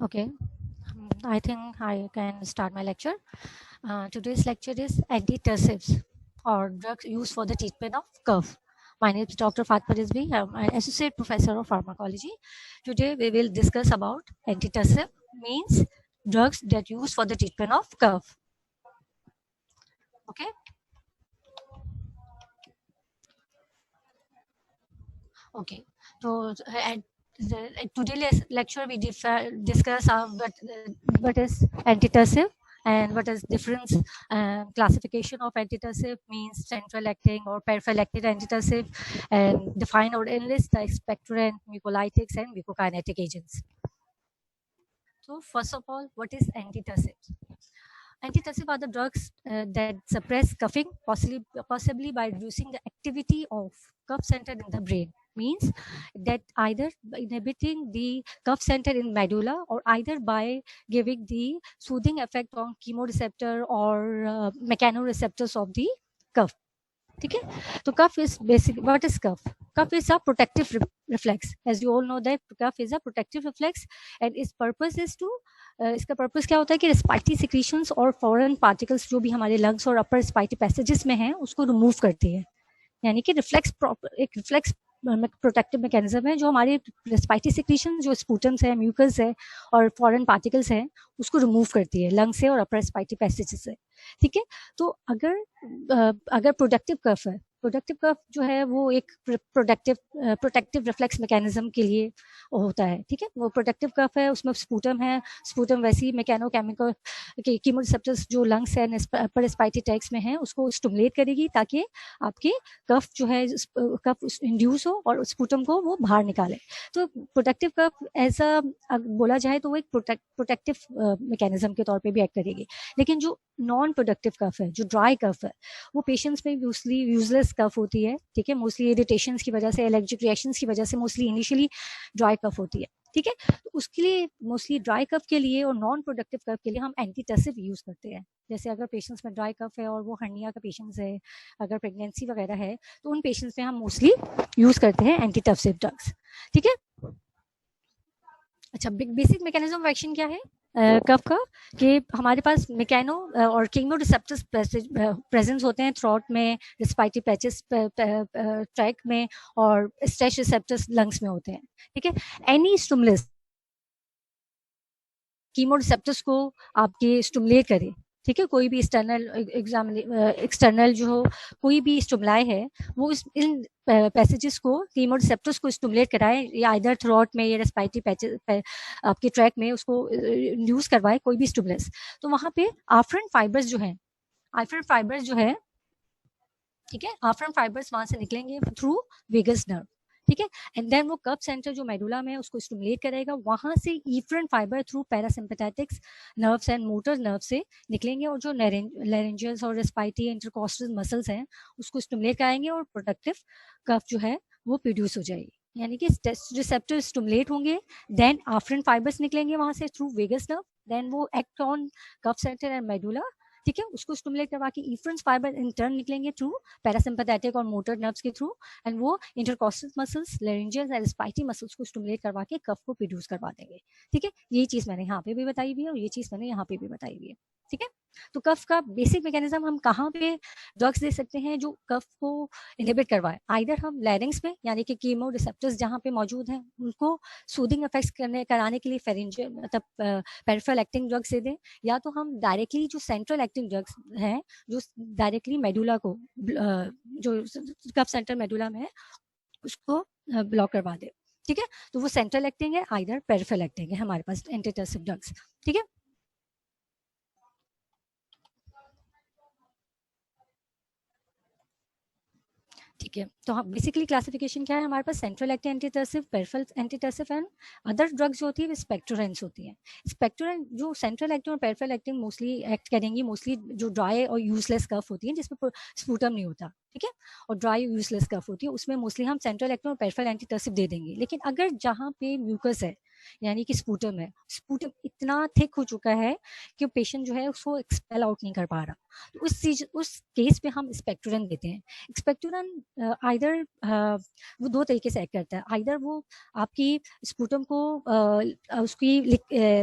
Okay, I think I can start my lecture. Today's lecture is antitussives or drugs used for the treatment of cough. My name is Dr. Fatma Rizvi. I'm an associate professor of pharmacology. Today we will discuss about antitussive means drugs that used for the treatment of cough. Okay. Okay. So at today's lecture we discuss what is antitussive and what is difference classification of antitussive means central acting or peripheral acting antitussive, and define or enlist the expectorant, mucolytics, and mucokinetic agents. So first of all, what is antitussive? Antitussive are the drugs that suppress coughing, possibly by reducing the activity of cough center in the brain. Means that either inhibiting the cough center in medulla or either by giving the soothing effect on chemoreceptor or mechanoreceptors of the cough. ठीक है, तो cough is basic what is cough? Cough is a protective reflex, as you all know that cough is a protective reflex and its purpose is to इसका पर्पस क्या होता है कि respiratory secretions और फॉरेन पार्टिकल्स जो भी हमारे लंग्स और अपर रिस्पायरेटरी पैसेजेस में हैं उसको रिमूव करती है। यानी कि रिफ्लेक्स एक रिफ्लेक्स प्रोटेक्टिव मैकेनिज्म है जो हमारे रेस्पिरेटरी सिक्रीशन जो स्पूटम्स है, म्यूकस है और फॉरेन पार्टिकल्स हैं उसको रिमूव करती है लंग से और अपर रेस्पिरेटरी पैसेज से। ठीक है, तो अगर प्रोडक्टिव कफ है, प्रोडक्टिव कफ जो है वो एक प्रोटेक्टिव रिफ्लेक्स मैकेनिज्म के लिए होता है। ठीक है, वो प्रोटेक्टिव कफ है, उसमें स्पूटम है, स्पूटम वैसे ही मैकेनोकेमिकल कीमोरिसेप्टर्स जो लंग्स है अपर रेस्पिरेटरी ट्रैक्ट्स में है उसको स्टिमुलेट करेगी ताकि आपके कफ जो है कफ इंड्यूस हो और स्पूटम को वो बाहर निकाले। तो प्रोटेक्टिव कफ एज अ बोला जाए तो वो एक प्रोटेक्टिव मैकेनिज्म के तौर पे भी एक्ट करेगी। लेकिन जो नॉन प्रोडक्टिव कफ है, जो ड्राई कफ है, वो पेशेंट्स में मोस्टली यूजलेस कफ होती है। ठीक है, मोस्टली इरिटेशंस की वजह से, एलर्जिक रिएक्शंस की वजह से मोस्टली इनिशियली ड्राई कफ होती है। ठीक है, तो उसके लिए मोस्टली ड्राई कफ के लिए और नॉन प्रोडक्टिव कफ के लिए हम एंटीटसिव यूज करते हैं। जैसे अगर पेशेंट्स में ड्राई कफ है और वो हर्निया का पेशेंट्स है, अगर प्रेगनेंसी वगैरह है, तो उन पेशेंट्स में हम मोस्टली यूज करते हैं एंटीटसिव ड्रग्स। ठीक है, अच्छा बेसिक मैकेनिज्म ऑफ एक्शन क्या है कफ का? कि हमारे पास मैकेनो और कीमो रिसेप्टर्स प्रेजेंस होते हैं थ्रोट में, रिस्पायरेटरी पैचेस ट्रैक में और स्ट्रेच रिसेप्टर्स लंग्स में होते हैं। ठीक है, एनी स्टिमुलस कीमो रिसेप्टर्स को आपके स्टिमुलेट करे। ठीक है, कोई भी एक्सटर्नल जो हो कोई भी स्टिमुलाई है वो इन पैसेजेस को कीमो रिसेप्टर्स को स्टिमुलेट कराए या इधर थ्रोट में या रेस्पिरेटरी पैचेस आपके ट्रैक में उसको इंड्यूस करवाए कोई भी स्टिमुलस। तो वहां पे आफ्रन फाइबर्स जो है, आफ्रन फाइबर्स जो है, ठीक है, आफ्रन फाइबर्स वहां से निकलेंगे थ्रू वेगस नर्व। ठीक है, एंड देन वो कफ सेंटर जो मेडुला में उसको स्टिमुलेट करेगा, वहां से efferent fibre through parasympathetics nerves and motor nerve से निकलेंगे और जो लेरेंजियल्स और रेस्पिरेटरी इंटरकॉस्टल मसल्स हैं उसको स्टिमुलेट कराएंगे और प्रोडक्टिव कफ जो है वो प्रोड्यूस हो जाएगी। यानी कि रिसेप्टर स्टिमुलेट होंगे, देन आफ्रन फाइबर्स निकलेंगे वहां से थ्रू वेगस नर्व, देन वो act on cough centre and medulla. ठीक है, उसको स्टिमुलेट करवा के इफ्रेंस फाइबर इन टर्न निकलेंगे थ्रू पैरासिम्पैथेटिक और मोटर नर्व्स के थ्रू, एंड वो इंटरकॉस्टल मसल्स, लेरिंजियस एंड स्पाइटी मसल्स को स्टिमुलेट करवा के कफ को प्रोड्यूस करवा देंगे। ठीक है, ये चीज मैंने यहाँ पे भी बताई हुई है और ये चीज मैंने यहाँ पे भी बताई हुई है। ठीक है, तो कफ का बेसिक मैकेनिज्म हम कहाँ पे ड्रग्स दे सकते हैं जो कफ को इनहिबिट करवाए? आइदर हम लैरिंग्स में यानी कि कीमो रिसेप्टर्स जहाँ पे मौजूद हैं उनको सूदिंग इफेक्ट्स कराने के लिए फेरिंजियल मतलब पेरिफेरल एक्टिंग ड्रग्स दे दें, या तो हम डायरेक्टली जो सेंट्रल एक्टिंग ड्रग्स हैं जो डायरेक्टली मेडुला को जो कफ सेंटर मेडुला में है उसको ब्लॉक करवा दे। ठीक है, तो वो सेंट्रल एक्टिंग है, आइदर पेरिफेरल एक्टिंग है हमारे पास एंटीटसिव ड्रग्स। ठीक है, ठीक है, तो हम बेसिकली क्लासिफिकेशन क्या है हमारे पास? Central acting antitussive, peripheral antitussive and other drugs जो होती है स्पेक्टोरेंस होती है। स्पेक्टोरेंस जो सेंट्रल एक्टिंग और पेरिफेरल एक्टिंग मोस्टली एक्ट करेंगी मोस्टली जो ड्राई और यूजलेस कफ होती है जिसमें स्पूटम नहीं होता। ठीक है, और ड्राई यूजलेस कफ होती है उसमें मोस्टली हम सेंट्रल एक्टिंग और पेरिफेरल एंटीटसिव दे देंगे। लेकिन अगर जहाँ पे म्यूकस है यानी कि स्पूटम है, स्पूटम इतना थिक हो चुका है कि पेशेंट जो है उसको एक्सपेल आउट नहीं कर पा रहा, तो उस केस पे हम एक्सपेक्टोरन देते हैं। एक्सपेक्टोरन आइदर वो दो तरीके से एक्ट करता है, आइदर वो आपकी स्पूटम को उसकी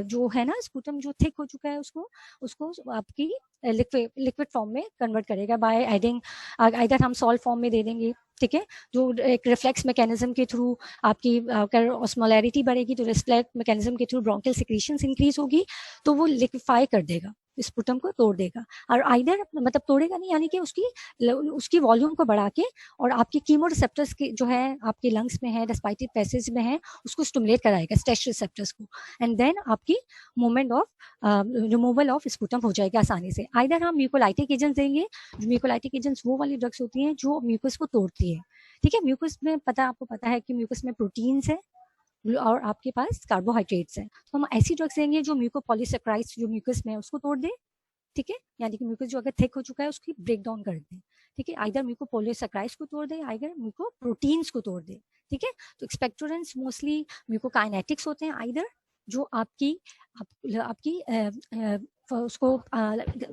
जो है ना स्पूटम जो थिक हो चुका है उसको उसको आपकी लिक्विड फॉर्म में कन्वर्ट करेगा बाय एडिंग, आइदर हम सॉल्ट फॉर्म में दे देंगे, ठीक है, जो एक रिफ्लेक्स मैकेनिज्म के थ्रू आपकी अगर ऑस्मोलैरिटी बढ़ेगी तो रिफ्लेक्स मैकेनिज्म के थ्रू ब्रोंकियल सिक्रीशंस इंक्रीज होगी, तो वो लिक्विफाई कर देगा, स्पूटम को तोड़ देगा। और आइदर मतलब तोड़ेगा नहीं, यानी कि उसकी वॉल्यूम को बढ़ा के और आपकी कीमो रिसेप्टर्स के जो है आपके लंग्स में है, रेस्पिरेटरी पैसेज में है, उसको स्टिमुलेट कराएगा स्ट्रेस रिसेप्टर्स को, एंड देन आपकी movement of removal of sputum हो जाएगा आसानी से। आइदर हम म्यूकोलाइटिक एजेंट्स देंगे, जो म्यूकोलाइटिक एजेंट्स वो वाली ड्रग्स होती हैं जो म्यूकस को तोड़ती है, ठीक है। म्यूकस में आपको पता है कि म्यूकस में प्रोटीन्स है और आपके पास कार्बोहाइड्रेट्स हैं, तो हम ऐसी ड्रग्स देंगे जो म्यूकोपॉलीसेक्राइड्स जो म्यूकस में है उसको तोड़ दे, ठीक है, यानी कि म्यूकस जो अगर थिक हो चुका है उसकी ब्रेक डाउन कर दे, ठीक है, आइदर म्यूकोपॉलीसेक्राइड्स को तोड़ दे, आइदर म्यूकोप्रोटीन्स को तोड़ दे, ठीक है। तो एक्सपेक्टोरेंट्स मोस्टली म्यूकोकाइनेटिक्स होते हैं, आइदर जो आपकी उसको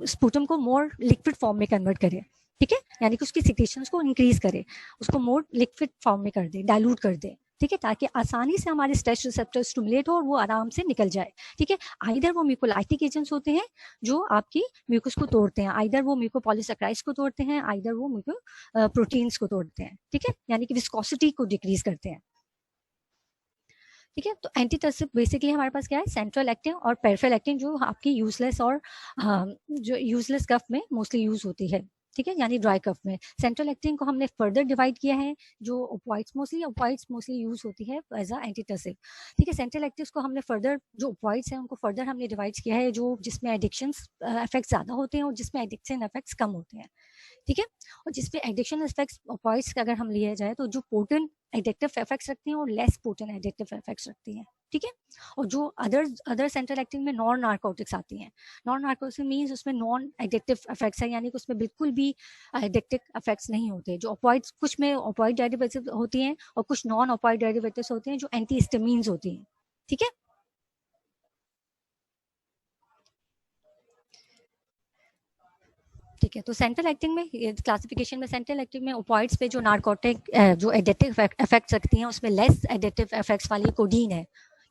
स्पूटम को मोर लिक्विड फॉर्म में कन्वर्ट करे, ठीक है, यानी कि उसकी सिक्रीशंस को इंक्रीज करे, उसको मोर लिक्विड फॉर्म में कर दे, डाइल्यूट कर दे, ठीक है, ताकि आसानी से हमारे स्ट्रेस रिसेप्टर स्टिमुलेट हो और वो आराम से निकल जाए, ठीक है। आइदर वो म्यूकोलाइटिक एजेंट्स होते हैं जो आपकी म्यूकस को तोड़ते हैं, आइदर वो म्यूकोपॉलीसेक्राइड्स को तोड़ते हैं, आइदर वो म्यूको प्रोटीन्स को तोड़ते हैं, ठीक है, यानी कि विस्कोसिटी को डिक्रीज करते हैं, ठीक है। तो एंटीटर्सिव बेसिकली हमारे पास क्या है, सेंट्रल एक्टिंग और पेरिफेरल एक्टिंग, जो आपकी यूजलेस और जो यूजलेस कफ में मोस्टली यूज होती है, ठीक है, यानी ड्राई कफ में। सेंट्रल एक्टिंग को हमने फर्दर डिवाइड किया है, जो ओपॉइड्स मोस्टली यूज होती है एज अ एंटीटर्सिव, ठीक है। सेंट्रल एक्टिव्स को हमने फर्दर, जो ओपॉइड्स हैं उनको फर्दर हमने डिवाइड किया है, जो जिसमें एडिक्शन इफेक्ट ज्यादा होते हैं और जिसमें एडिक्शन इफेक्ट्स कम होते हैं, ठीक है। और जिसपे एडिक्शन इफेक्ट्स ओपॉइड्स अगर हम लिए जाए तो जो पोटेंट एडिक्टिव इफेक्ट्स रखती हैं और लेस पोटेंट एडिक्टिव इफेक्ट्स रखती हैं, ठीक है। और जो अदर सेंट्रल एक्टिंग में नॉन नार्कोटिक्स आती हैं, नॉन नार्कोटिक्स मींस उसमें नॉन एडिक्टिव इफेक्ट्स है, यानी कि उसमें बिल्कुल भी एडिक्टिव इफेक्ट्स नहीं होते। जो ऑपॉइड्स, कुछ में ऑपॉइड डेरिवेटिव्स होती हैं और कुछ नॉन ऑपॉइड डेरिवेटिव्स होते हैं जो एंटी हिस्टामिन्स होती हैं, ठीक है। ठीक है, तो सेंट्रल एक्टिंग में क्लासिफिकेशन में सेंट्रल एक्टिंग में ओपॉइड्स पे जो नार्कोटिक जो एडिक्टिव इफेक्ट्स रखती हैं उसमें लेस एडिक्टिव इफेक्ट्स वाली कोडीन है,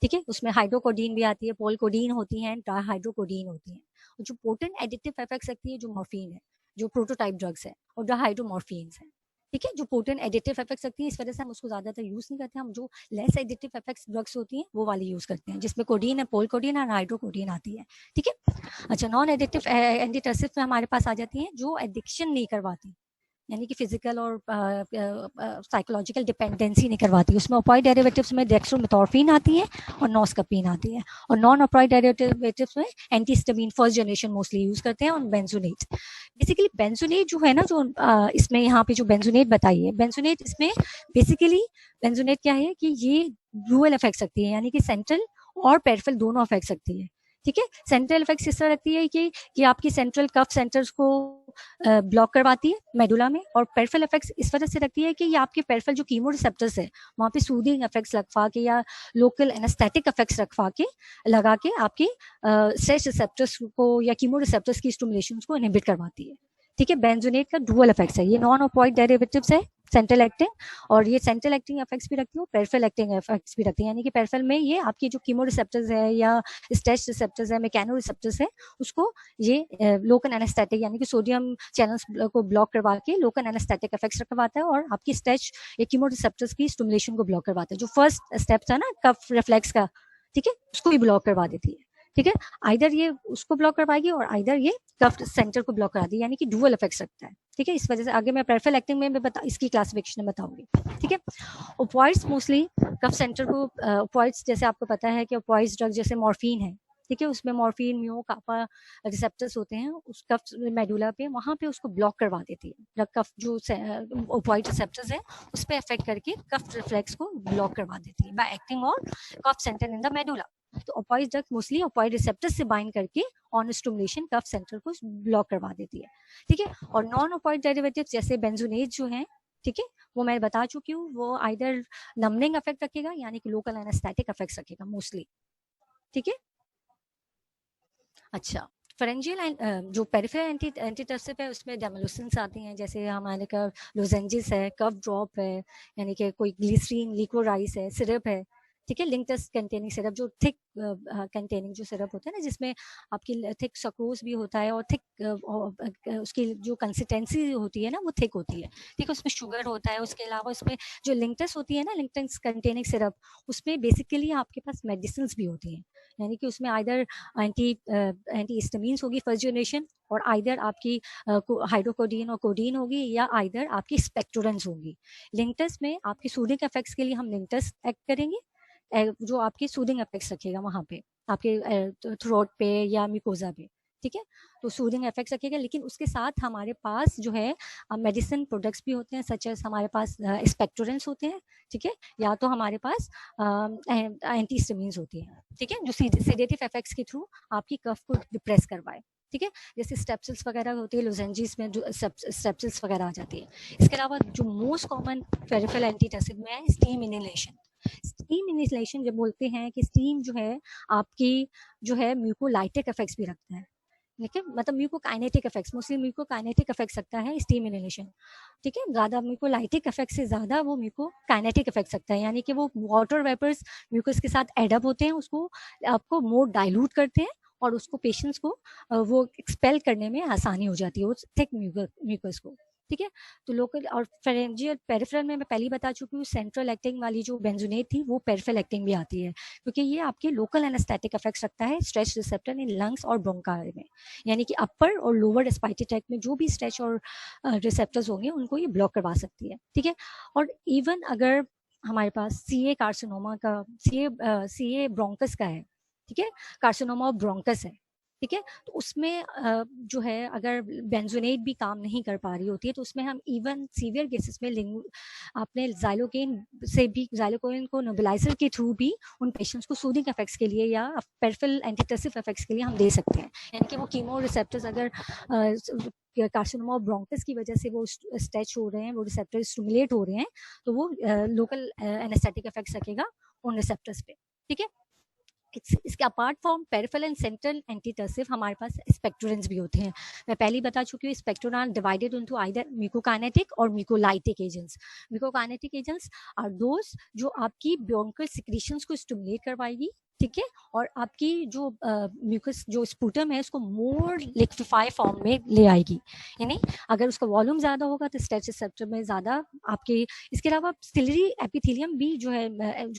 ठीक है, उसमें हाइड्रोकोडीन भी आती है, पोलकोडीन होती है, हाइड्रोकोडीन होती है। और जो पोटेंट एडिक्टिव इफेक्ट्स रखती है जो मॉर्फिन है, जो प्रोटोटाइप ड्रग्स है, और डाइहाइड्रोमॉर्फिन्स है, ठीक है, जो पोटेंट एडिक्टिव इफेक्ट्स रखती है, इस वजह से हम उसको ज्यादातर यूज नहीं करते, हम जो लेस एडिक्टिव इफेक्ट्स ड्रग्स होती हैं वो वाली यूज करते हैं, जिसमें कोडीन है, पोलकोडीन और हाइड्रोकोडीन आती है, ठीक है। अच्छा, नॉन एडिक्टिव एंटीटर्सिव में हमारे पास आ जाती हैं जो एडिक्शन नहीं करवाती, यानी कि फिजिकल और साइकोलॉजिकल डिपेंडेंसी नहीं करवाती। उसमें ऑपॉइड डेरिवेटिव्स में डेक्स्ट्रोमेथॉर्फिन आती है और नॉस्कपीन आती है, और नॉन ऑपॉइड डेरिवेटिव्स में antihistamine first generation mostly use करते हैं, और बेंजोनेट। बेसिकली बेंजोनेट जो है ना, जो इसमें यहाँ पे जो बेंजोनेट बताई है, बेंजोनेट इसमें बेसिकली बेंजोनेट क्या है कि ये डुअल इफेक्ट रखती है, यानी कि सेंट्रल और पेरिफेरल दोनों इफेक्ट रखती है, ठीक है। सेंट्रल इफेक्ट्स इस तरह रखती है कि आपकी सेंट्रल कफ सेंटर्स को ब्लॉक करवाती है मेडुला में, और पेरिफेरल इफेक्ट्स इस वजह से रखती है कि ये आपके पेरिफेरल जो कीमो रिसेप्टर्स है वहाँ पे सूदिंग इफेक्ट्स लगवा के या लोकल एनेस्थेटिक इफेक्ट्स रखवा के लगा के आपके स्ट्रेस रिसेप्टर्स को या कीमो रिसेप्टर्स की स्टिमुलेशन को इनहिबिट करवाती है, ठीक है। बेंजोनेट का डुअल इफेक्ट्स है, ये नॉन ऑपॉइड डेरिवेटिव्स है सेंट्रल एक्टिंग, और ये सेंट्रल एक्टिंग इफेक्ट्स भी रखती है, पेरिफेरल एक्टिंग इफेक्ट्स भी रखती है, यानी कि पेरिफेरल में ये आपकी जो कीमो रिसेप्टर्स है या स्ट्रेस रिसेप्टर्स है, मैकेनो रिसेप्टर्स है, उसको ये लोकल एनेस्थेटिक यानी कि सोडियम चैनल्स को ब्लॉक करवा के लोकल एनेस्थेटिक इफेक्ट्स करवाता है, और आपकी स्ट्रेस या कीमो रिसेप्टर्स की स्टिमुलेशन को ब्लॉक करवाता है। जो फर्स्ट स्टेप था ना कफ रिफ्लेक्स का, ठीक है, उसको भी ब्लॉक करवा देती है, ठीक है। आइदर ये उसको ब्लॉक करवाएगी और आइदर ये कफ सेंटर को ब्लॉक करा दी, यानी कि डुअल इफेक्ट्स रखता है, ठीक है। इस वजह से आगे मैं पेरिफेरल एक्टिंग में इसकी क्लासिफिकेशन बताऊंगी, ठीक है। ओपॉइड्स मोस्टली कफ सेंटर को, ओपॉइड्स जैसे आपको पता है कि ओपॉइड्स ड्रग जैसे मॉर्फिन है, ठीक है, उसमें मॉर्फिन म्यो कापा रिसेप्टर्स होते हैं उस कफ मेडुला पे, वहां पे उसको ब्लॉक करवा देती है, कफ जो ओपॉइड रिसेप्टर्स है उस पर अफेक्ट करके कफ रिफ्लेक्स को ब्लॉक करवा देती है by acting on cough centre in the medulla. तो opioid drug mostly opioid receptors से बाइंड करके ऑन स्टिमुलेशन कफ सेंटर को ब्लॉक करवा देती है, ठीक है। और नॉन ओपॉइड डेरिवेटिव्स जैसे बेंजोनेट जो हैं, ठीक है, वो मैं बता चुकी हूँ, वो आइदर नमनिंग इफेक्ट रखेगा यानी कि लोकल एनेस्थेटिक इफेक्ट्स रखेगा मोस्टली। ठीक है, अच्छा, फेरेंजियल जो पेरिफेरल एंटीटर्सिव है उसमें डेमोलुसेंस आती हैं, जैसे हमारे का लोजेंजिस है, कफ ड्रॉप है, यानी कि कोई ग्लिसरीन लिकोराइस है, सिरप है, ठीक है, लिंकटस कंटेनिंग सिरप, जो थिक कंटेनिंग जो सिरप होता है ना, जिसमें आपकी थिक सक्रोज भी होता है और थिक उसकी जो कंसिस्टेंसी होती है ना वो थिक होती है, ठीक है, उसमें शुगर होता है। उसके अलावा उसमें जो लिंकटस होती है ना, लिंकटस कंटेनिंग सिरप, उसमें बेसिकली आपके पास मेडिसिन भी होती हैं, यानी कि उसमें आइदर एंटी हिस्टामीन्स होगी फर्स्ट जनरेशन, और आइदर आपकी हाइड्रोकोडीन और कोडीन होगी, या आइदर आपकी स्पेक्टोरेंस होगी। लिंकटस में आपकी सूदिंग इफेक्ट्स के लिए हम लिंकटस एक्ट करेंगे, जो आपकी सूदिंग इफेक्ट्स रखेगा वहां पे आपके थ्रोट पे या मिकोजा पे, ठीक है, तो सूदिंग इफेक्ट्स रखेगा। लेकिन उसके साथ हमारे पास जो है मेडिसिन प्रोडक्ट्स भी होते हैं, सच एज हमारे पास स्पेक्टोरेंस होते हैं, ठीक है, या तो हमारे पास एंटी हिस्टामीन्स होती है, ठीक है, जो सेडेटिव इफेक्ट्स के थ्रू आपकी कफ को डिप्रेस करवाए, ठीक है, जैसे स्टेप्सिल्स वगैरह होती है, लोजेंजीज में जो स्टेप्सिल्स वगैरह आ जाती है। इसके अलावा जो मोस्ट कॉमन पेरिफेरल एंटीटसिव में है स्टीम इनहेलेशन। स्टीम इनहेलेशन जब बोलते हैं कि स्टीम जो है आपकी जो है म्यूकोलाइटिक इफेक्ट्स भी रखता है, ठीक है, मतलब म्यूकोकाइनेटिक इफेक्ट्स, मोस्टली म्यूकोकाइनेटिक इफेक्ट्स रखता है स्टीम इनहेलेशन, ठीक है, ज्यादा म्यूकोलाइटिक इफेक्ट से ज्यादा वो म्यूकोकाइनेटिक इफेक्ट रखता है, यानी कि वो वाटर वेपर्स म्यूकस के साथ एडअप होते हैं, उसको आपको मोर डाइल्यूट करते हैं और उसको पेशेंट्स को वो एक्सपेल करने में आसानी हो जाती है उस थिक म्यूकस को, ठीक है। तो लोकल और फेरेंजियल पेरिफेरल में मैं पहले ही बता चुकी हूँ, सेंट्रल एक्टिंग वाली जो बेंजोनेट थी वो पेरिफेरल एक्टिंग भी आती है, क्योंकि ये आपके लोकल एनेस्थेटिक इफेक्ट्स रखता है स्ट्रेच रिसेप्टर इन लंग्स और ब्रोंकाई में, यानी कि अपर और लोअर रेस्पिरेटरी ट्रैक्ट में जो भी स्ट्रेच और रिसेप्टर्स होंगे उनको ये ब्लॉक करवा सकती है, ठीक है। और इवन अगर हमारे पास सीए कार्सिनोमा का सीए ब्रोंकस का है, ठीक है, कार्सिनोमा ऑफ ब्रोंकस है, ठीक है, तो उसमें जो है अगर बेंजोनेट भी काम नहीं कर पा रही होती है तो उसमें हम इवन सीवियर केसेस में आपने जाइलोकेन से भी, जाइलोकेन को नेबुलाइजर के थ्रू भी उन पेशेंट्स को सूदिंग इफेक्ट्स के लिए या पेरिफेरल एंटीटसिव इफेक्ट्स के लिए हम दे सकते हैं, यानी कि वो कीमो रिसेप्टर्स अगर कार्सिनोमा ऑफ ब्रोंकस की वजह से वो स्ट्रेच हो रहे हैं, वो रिसेप्टर स्टिमुलेट हो रहे हैं, तो वो लोकल एनेस्थेटिक इफेक्ट्स रखेगा उन रिसेप्टर्स पे, ठीक है। इसके apart from peripheral and central antitussive हमारे पास स्पेक्टोरेंस भी होते हैं। मैं पहले ही बता चुकी हूँ, expectorant divided into either mucokinetic और mucolytic agents. Mucokinetic agents are those जो आपकी ब्रोंकल सिक्रीशंस को स्टिमुलेट करवाएगी, ठीक है, और आपकी जो म्यूकस जो स्पूटम है उसको मोर लिक्विफाई फॉर्म में ले आएगी, यानी अगर उसका वॉल्यूम ज्यादा होगा तो स्ट्रेच रिसेप्टर में ज्यादा आपके। इसके अलावा सिलियरी एपिथेलियम भी जो है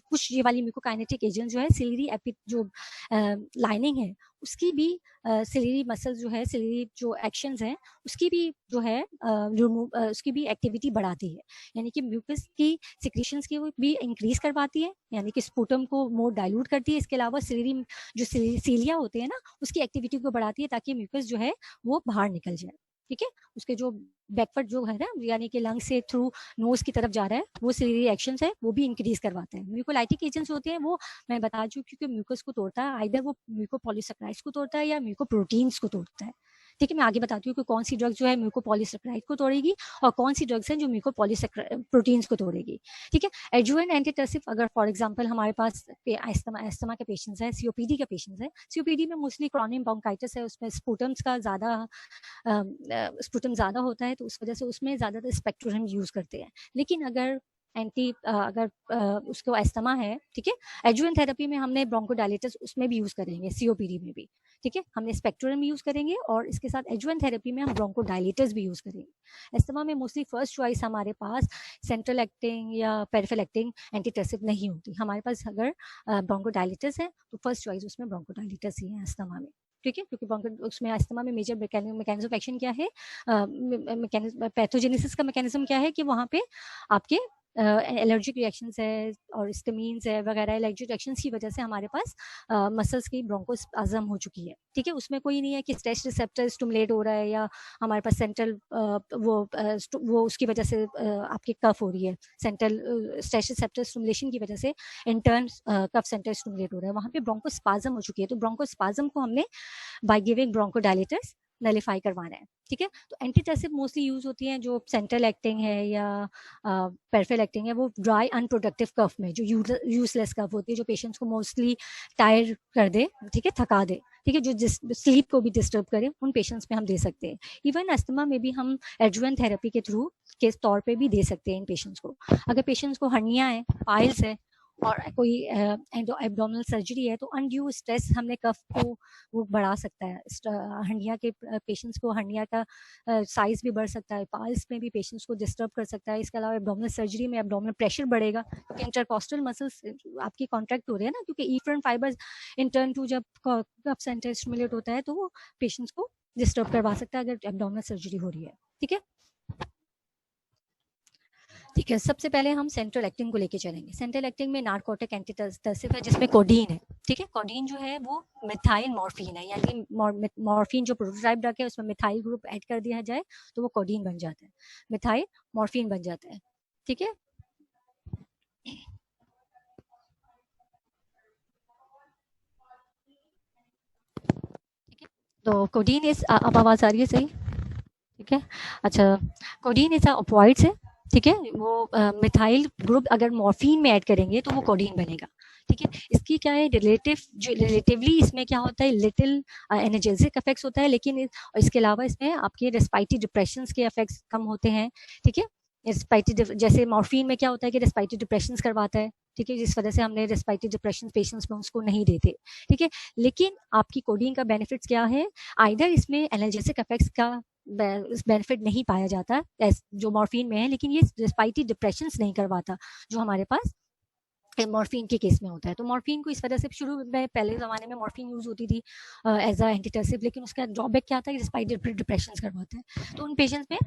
कुछ ये वाली म्यूकोकाइनेटिक एजेंट जो है सिलियरी एपी जो लाइनिंग है उसकी भी सिलियरी मसल जो है, सिलियरी जो एक्शंस हैं उसकी भी जो है उसकी भी एक्टिविटी बढ़ाती है, यानी कि म्यूकस की सिक्रीशंस की भी इंक्रीज करवाती है, यानी कि स्पूटम को मोर डाइल्यूट करती है। इसके अलावा सिलियरी जो सीलिया होते हैं ना उसकी एक्टिविटी को बढ़ाती है ताकि म्यूकस जो है वो बाहर निकल जाए, ठीक है, उसके जो बैकवर्ड जो है ना, यानी कि लंग से थ्रू नोज की तरफ जा रहा है, वो सिलियरी एक्शंस है वो भी इंक्रीज करवाते हैं। म्यूकोलाइटिक एजेंट्स होते हैं वो मैं बता चुकी हूँ कि म्यूकस को तोड़ता है, आइदर वो म्यूकोपॉलीसेक्राइड्स को तोड़ता है या म्यूकोप्रोटीन्स को तोड़ता है, ठीक है। मैं आगे बताती हूँ कि कौन सी ड्रग जो है म्यूकोपॉलीसेक्राइड को तोड़ेगी और कौन सी ड्रग्स हैं जो म्यूकोपॉलीसेक्राइड को तोड़ेगी, ठीक है। एडजुवेंट एंटीटसिव अगर फॉर एग्जांपल हमारे पास एस्थमा के पेशेंट्स हैं, सीओपीडी के पेशेंट्स हैं, सीओपीडी में मोस्टली क्रॉनिक ब्रोंकाइटिस है, उसमें स्पूटम्स का ज्यादा स्पूटम ज्यादा होता है तो उस वजह से उसमें ज्यादातर स्पेक्ट्रोरम यूज करते हैं। लेकिन अगर अगर उसको एस्थमा है, ठीक है, एडजुवेंट थेरेपी में हमने ब्रोंकोडायलेटर्स उसमें भी यूज करेंगे, सीओपीडी में भी, ठीक है, हमने स्पेक्ट्रोरम यूज करेंगे और इसके साथ एडजुवेंट थेरेपी में हम ब्रोंकोडायलेटर्स भी यूज करेंगे। एस्थमा में मोस्टली फर्स्ट चॉइस हमारे पास सेंट्रल एक्टिंग या पेरिफेरल एक्टिंग एंटीटसिव नहीं होती, हमारे पास अगर ब्रोंकोडायलेटर्स है तो फर्स्ट चॉइस उसमें ब्रोंकोडायलेटर्स ही है एस्थमा में, ठीक है, क्योंकि उसमें अस्थमा में मेजर मैकेनिज्म ऑफ एक्शन क्या है, पैथोजेनेसिस का मैकेनिज्म क्या है कि वहाँ पे आपके एलर्जिक रिएक्शंस है और स्टमीन्स है वगैरह, एलर्जिक रिएक्शंस की वजह से हमारे पास मसल्स की ब्रोंकोस्पाज्म हो चुकी है, ठीक है। उसमें कोई नहीं है कि स्ट्रेच रिसेप्टर स्टिमुलेट हो रहा है या हमारे पास सेंट्रल वो उसकी वजह से आपकी कफ हो रही है, सेंट्रल स्ट्रेच रिसेप्टर स्टिमुलेशन की वजह से इंटर्न कफ सेंटर स्टिमुलेट हो रहा है, वहाँ पे ब्रोंकोस्पाज्म हो चुकी है। तो ब्रोंकोस्पाज्म को हमने बाय गिविंग ब्रोंकोडायलेटर्स नलिफाई करवाना है, ठीक है। तो एंटीटसिव मोस्टली यूज होती हैं जो सेंट्रल एक्टिंग है या पेरिफेरल एक्टिंग है, वो ड्राई अनप्रोडक्टिव कफ में, जो यूजलेस कफ होती है, जो पेशेंट्स को मोस्टली टायर कर दे, ठीक है, थका दे, ठीक है, जो स्लीप को भी डिस्टर्ब करे, उन पेशेंट्स में हम दे सकते हैं। इवन अस्थमा में भी हम एडजुवेंट थेरेपी के थ्रू के तौर पे भी दे सकते हैं इन पेशेंट्स को। अगर पेशेंट्स को हर्निया है, पाइल्स है और कोई एब्डोमिनल सर्जरी है, तो अनड्यू स्ट्रेस हमने कफ को वो बढ़ा सकता है। हर्निया के पेशेंट्स को हर्निया का साइज भी बढ़ सकता है, पाइल्स में भी पेशेंट्स को डिस्टर्ब कर सकता है। इसके अलावा एब्डोमिनल सर्जरी में एब्डोमिनल प्रेशर बढ़ेगा, क्योंकि इंटरकॉस्टल मसल्स आपकी कॉन्ट्रैक्ट हो रहे हैं ना, क्योंकि ईफ्रंट फाइबर्स इन टर्न टू जब कफ सेंटर स्टिमुलेट होता है तो वो पेशेंट्स को डिस्टर्ब करवा सकता है अगर एब्डोमिनल सर्जरी हो रही है, ठीक है। ठीक है, सबसे पहले हम सेंट्रल एक्टिंग को लेके चलेंगे। सेंट्रल एक्टिंग में नार्कोटिक एंटीटसिव है जिसमें कोडीन है, ठीक है। कोडीन जो है वो मिथाइल मॉर्फिन है, यानी मॉर्फिन जो प्रोटोटाइप ड्रग है उसमें मिथाइल ग्रुप ऐड कर दिया जाए तो वो कोडीन बन जाता है, मिथाइल मॉर्फिन बन जाता है, ठीक है। तो कोडीन इज, अब आवाज आ रही है सही, ठीक है। अच्छा, कोडीन इज ऑपोइड्स है, ठीक है। वो मिथाइल ग्रुप अगर मॉर्फिन में ऐड करेंगे तो वो कोडीन बनेगा, ठीक है। इसकी क्या है रिलेटिवली इसमें क्या होता है, लिटिल एनर्जेटिक इफेक्ट्स होता है, लेकिन इसके अलावा इसमें आपके रेस्पिरेटरी डिप्रेशन के इफेक्ट्स कम होते हैं, ठीक है। रेस्पिरेटरी, जैसे मॉर्फिन में क्या होता है कि रेस्पिरेटरी डिप्रेशन करवाता है, ठीक है, जिस वजह से हमने रेस्पिरेटरी डिप्रेशन पेशेंट्स में उसको नहीं देते, ठीक है। लेकिन आपकी कोडीन का बेनिफिट्स क्या है, आइदर इसमें एनाल्जेसिक इफेक्ट्स का बेनिफिट नहीं पाया जाता जो मॉर्फिन में है, लेकिन ये रेस्पिरेटरी डिप्रेशन नहीं करवाता जो हमारे पास मॉर्फिन के केस में होता है। तो मॉर्फिन को इस वजह से शुरू में पहले ज़माने में मॉर्फिन यूज़ होती थी एज अ एंटीटसिव, लेकिन उसका ड्रॉबैक क्या था कि रेस्पिरेटरी डिप्रेशन करवाता है, तो उन पेशेंट्स में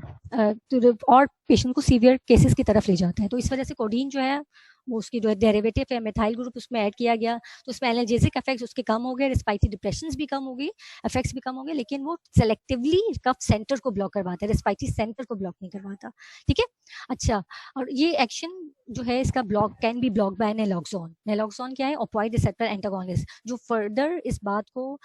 और पेशेंट को सीवियर केसेस की तरफ ले जाता है। तो इस वजह से कोडीन जो है वो उसकी जो डेरिवेटिव है मिथाइल ग्रुप उसमें ऐड किया गया, तो उसमें एनाल्जेसिक इफेक्ट्स उसके कम हो गए, रेस्पिरेटरी डिप्रेशन भी कम हो गई, इफेक्ट्स भी कम हो गए, लेकिन वो सेलेक्टिवली कफ सेंटर को ब्लॉक करवाता है, रेस्पिरेटरी सेंटर को ब्लॉक नहीं करवाता, ठीक है। अच्छा, और ये एक्शन जो है इसका block can be block bye naloxone. Naloxone क्या है, ऑपोइड रिसेप्टर एंटागोनिस्ट, जो फर्दर इस बात को